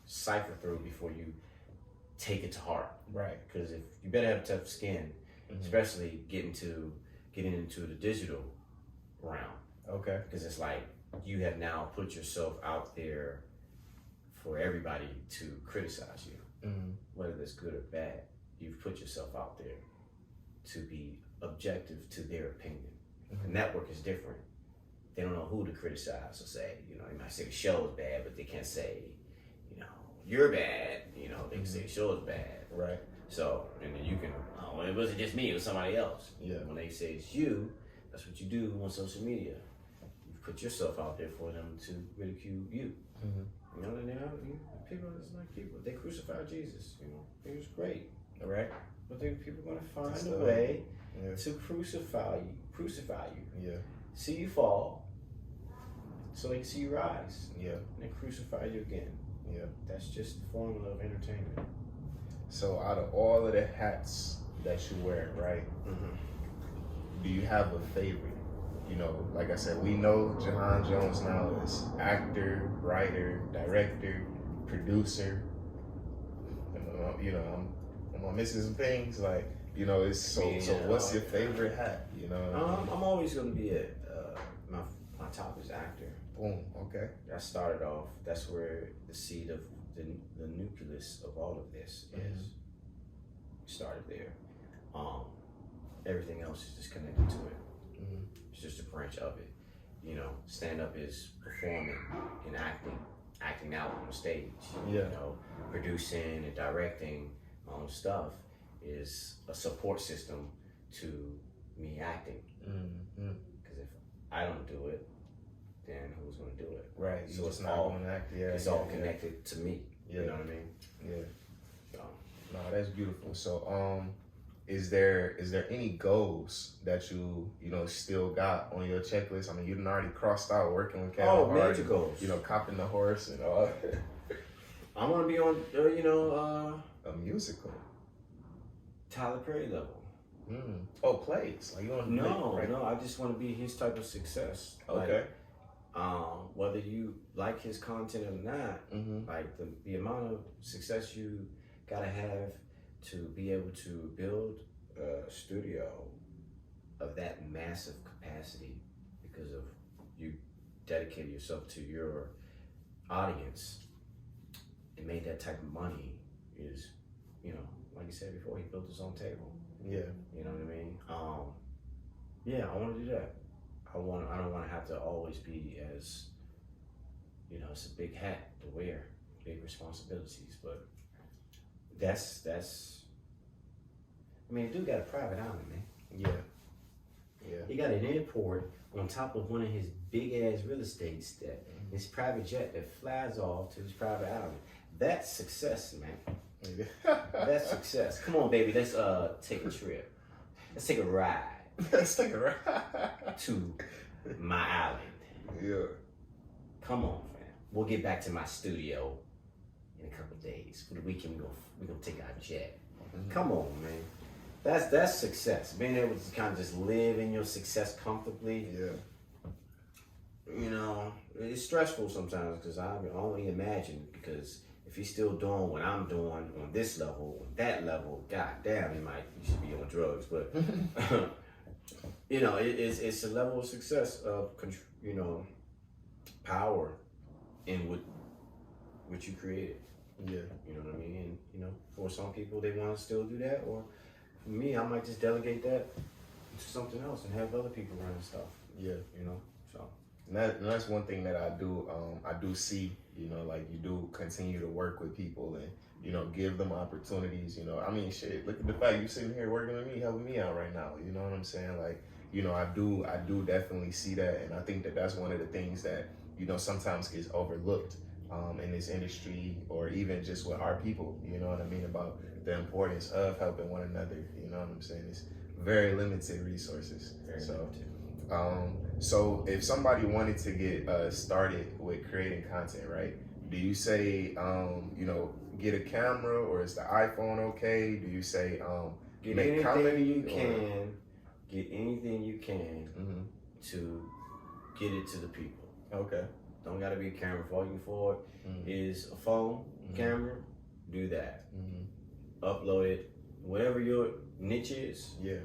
cipher through before you take it to heart. Right. Because if you better have tough skin, especially getting into the digital realm. Okay. Because it's like you have now put yourself out there for everybody to criticize you, whether that's good or bad. You've put yourself out there to be objective to their opinion. The network is different. They don't know who to criticize or say. They might say the show is bad, but they can't say, you're bad. They can say the show is bad. Right. So, and then you can, it wasn't just me, it was somebody else. Yeah. When they say it's you, that's what you do on social media. You put yourself out there for them to ridicule you. And people is like people. They crucified Jesus. He was great. All right. But people are gonna find a way to crucify you. Yeah. See you fall, so they can see you rise. Yeah. And then crucify you again. Yeah. That's just the formula of entertainment. So out of all of the hats that you wear, right? Do you have a favorite? Like I said, we know Juhahn Jones now is actor, writer, director, producer. I'm missing some things. Like, it's so what's your favorite hat? I'm always gonna be my top is actor. Boom. Okay. That started off. That's where the seed of the nucleus of all of this is. Started there. Everything else is just connected to it. It's just a branch of it. Stand up is performing and acting out on stage. Yeah. Producing and directing my own stuff is a support system to me acting. Because if I don't do it, then who's going to do it? Right. So it's not all going to act. Yeah. It's all connected to me. Yeah. You know what I mean? Yeah. So. No, that's beautiful. So, is there any goals that you still got on your checklist? I mean, you done already crossed out working with Kevin Hart, major goals. Copping the horse and all. I want to be on, a musical. Tyler Perry level. Oh, plays. Like you want to No, I just want to be his type of success. Okay. Whether you like his content or not, like the amount of success you gotta have to be able to build a studio of that massive capacity because of you dedicated yourself to your audience and made that type of money is, you know, like you said before, he built his own table. Yeah. You know what I mean? Yeah, I want to do that. I don't want to have to always be as, you know, it's a big hat to wear, big responsibilities, but that's. I mean, dude got a private island, man. Yeah. Yeah. He got an airport on top of one of his big ass real estates that his private jet that flies off to his private island. That's success, man. That's success. Come on, baby. Let's take a trip. Let's take a ride Let's take a ride. to my island. Yeah. Come on, fam. We'll get back to my studio in a couple days. For the weekend, we're gonna take our jet. Come on, man. That's success. Being able to kind of just live in your success comfortably. Yeah. You know, it's stressful sometimes because I can only imagine, because if he's still doing what I'm doing on this level, on that level, god damn, you should be on drugs. But you know, it's a level of success of, you know, power in what you created. Yeah. You know what I mean? And you know, for some people they want to still do that, or for me, I might just delegate that to something else and have other people run stuff. Yeah. You know, so. And that's one thing that I do see, you know, like you do continue to work with people and, you know, give them opportunities, you know. I mean, shit, look at the fact you sitting here working with me, helping me out right now, you know what I'm saying? Like, you know, I do definitely see that, and I think that that's one of the things that, you know, sometimes gets overlooked in this industry, or even just with our people, you know what I mean, about the importance of helping one another, you know what I'm saying? It's very limited resources. Very so limited. So if somebody wanted to get started with creating content, right? Do you say, you know, get a camera, or is the iPhone okay? Do you say, Get make anything comedy, you or- can. Get anything you can Mhm. to get it to the people. Okay. Don't gotta be a camera. All you can afford Mhm. is a phone Mhm. camera. Do that. Mhm. Upload it. Whatever your niche is, Yeah.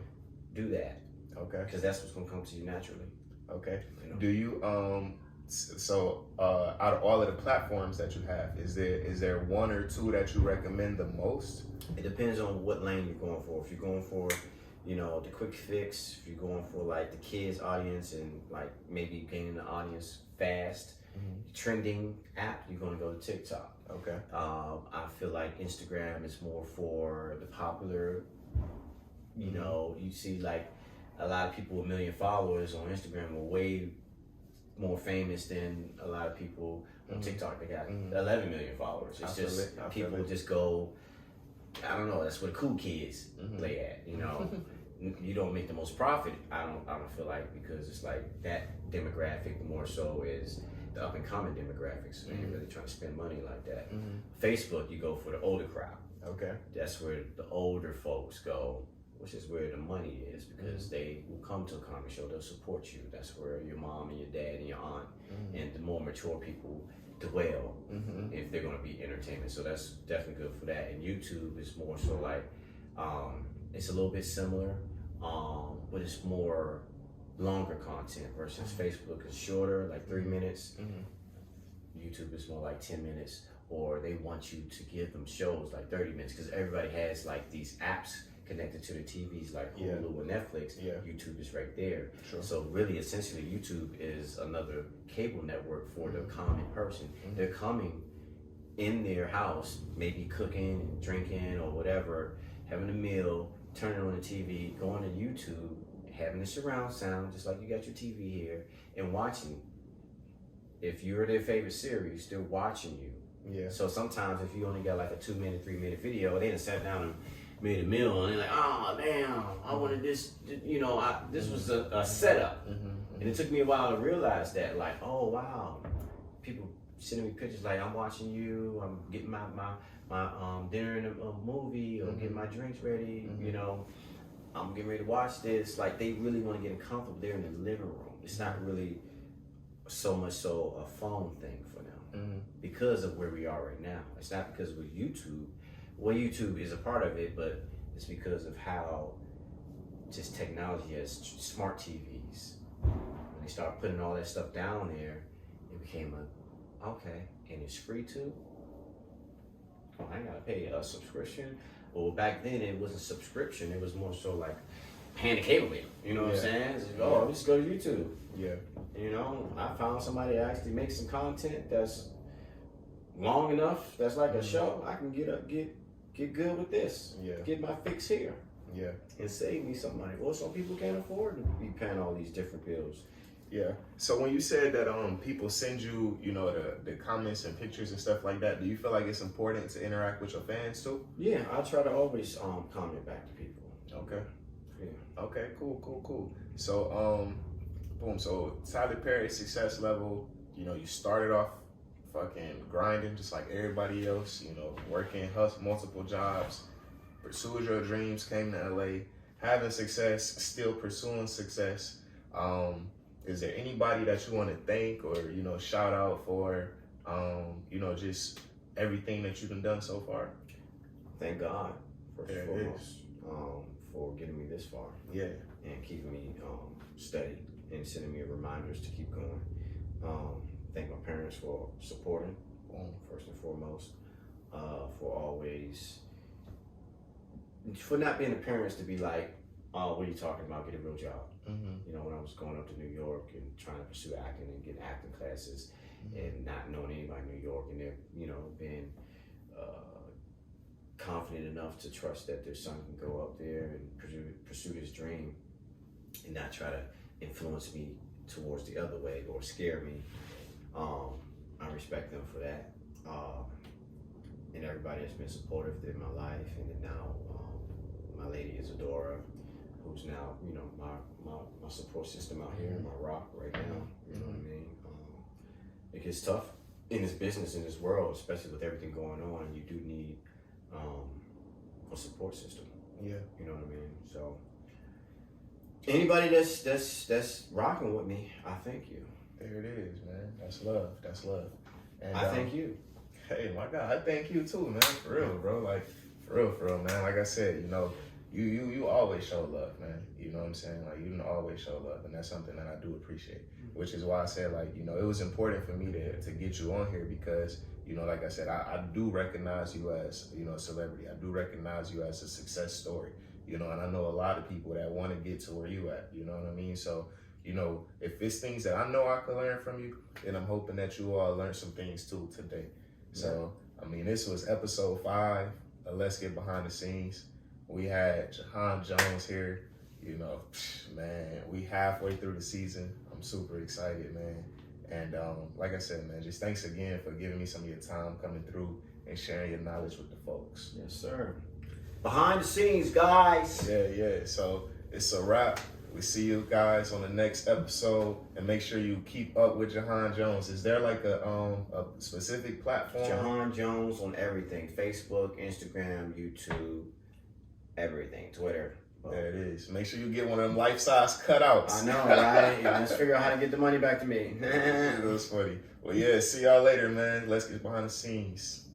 do that. Okay. Because that's what's gonna come to you naturally. Okay. You know? Do you so out of all of the platforms that you have, is there one or two that you recommend the most? It depends on what lane you're going for. If you're going for, you know, the quick fix, if you're going for like the kids audience and like maybe gaining the audience fast, trending app, you're gonna go to TikTok. Okay. I feel like Instagram is more for the popular, you know, you see like a lot of people with 1 million followers on Instagram are way more famous than a lot of people on TikTok. They got 11 million followers. It's just people just go, I don't know, that's where the cool kids play at, you know. You don't make the most profit, I don't feel like, because it's like that demographic more so is the up and coming demographics. So you're really trying to spend money like that. Facebook, you go for the older crowd. Okay. That's where the older folks go, which is where the money is, because they will come to a comedy show, they'll support you. That's where your mom and your dad and your aunt and the more mature people dwell if they're gonna be entertainment. So that's definitely good for that. And YouTube is more so like, it's a little bit similar, but it's more longer content versus Facebook is shorter, like 3 minutes. YouTube is more like 10 minutes, or they want you to give them shows like 30 minutes, because everybody has like these apps connected to the TVs like Hulu and Netflix. YouTube is right there. Sure. So really, essentially, YouTube is another cable network for the common person. They're coming in their house, maybe cooking, drinking, or whatever, having a meal, turning on the TV, going to YouTube, having the surround sound, just like you got your TV here, and watching. If you're their favorite series, they're watching you. Yeah. So sometimes if you only got like a 2 minute, 3 minute video, they done sat down and made a meal, and they're like, oh damn, I wanted this, you know, this was a setup. And it took me a while to realize that, like, oh wow, people sending me pictures like, I'm watching you, I'm getting my dinner in a movie, or getting my drinks ready, you know, I'm getting ready to watch this. Like, they really want to get comfortable. They're in the living room. It's not really so much so a phone thing for them, because of where we are right now. It's not because with YouTube, Well, YouTube is a part of it, but it's because of how just technology has smart TVs. When they start putting all that stuff down there, it became okay, and it's free too. Oh, I ain't gotta pay a subscription. Well, back then it wasn't subscription; it was more so like paying the cable bill. You know what I'm saying? It's like, oh, just go to YouTube. Yeah. You know, I found somebody that actually makes some content that's long enough. That's like a show. I can get good with this. Yeah. Get my fix here. Yeah. And save me some money. Well, some people can't afford to be paying all these different bills. Yeah. So when you said that people send you, you know, the comments and pictures and stuff like that, do you feel like it's important to interact with your fans too? Yeah, I try to always comment back to people. Okay. Yeah. Okay, cool. So boom, so Tyler Perry's success level, you know, you started off fucking grinding just like everybody else, you know, working, hustle, multiple jobs, pursued your dreams, came to LA, having success, still pursuing success. Is there anybody that you want to thank or, you know, shout out for, you know, just everything that you've done so far? Thank God, first There and it foremost, for getting me this far. Yeah. And keeping me steady and sending me reminders to keep going. Thank my parents for supporting, first and foremost, for always, for not being the parents to be like, oh, what are you talking about? Get a real job. Mm-hmm. You know, when I was going up to New York and trying to pursue acting and get acting classes and not knowing anybody in New York and they're, you know, being confident enough to trust that their son can go up there and pursue his dream and not try to influence me towards the other way or scare me. I respect them for that. And everybody has been supportive in my life. And then now my lady is Adora, who's now, you know, my support system out here, my rock right now. You know what I mean? It gets tough in this business, in this world, especially with everything going on. You do need a support system. Yeah. You know what I mean? So anybody that's rocking with me, I thank you. There it is, man. That's love. And I thank you. Hey, my God, I thank you too, man. For real, bro. Like, for real, man. Like I said, you know, you always show love, man. You know what I'm saying? Like, you always show love, and that's something that I do appreciate. Which is why I said, like, you know, it was important for me to get you on here because, you know, like I said, I do recognize you as, you know, a celebrity. I do recognize you as a success story, you know, and I know a lot of people that want to get to where you at, you know what I mean? So, you know, if it's things that I know I can learn from you, then I'm hoping that you all learn some things too today. So, I mean, this was episode 5 of Let's Get Behind the Scenes. We had Juhahn Jones here. You know, man, we halfway through the season. I'm super excited, man. And like I said, man, just thanks again for giving me some of your time coming through and sharing your knowledge with the folks. Yes, sir. Behind the scenes, guys. Yeah. So it's a wrap. We see you guys on the next episode, and make sure you keep up with Juhahn Jones. Is there like a specific platform? Juhahn Jones on everything: Facebook, Instagram, YouTube, everything, Twitter. There it is. Make sure you get one of them life-size cutouts. I know, right? Let's figure out how to get the money back to me. It was funny. Well, yeah, see y'all later, man. Let's get behind the scenes.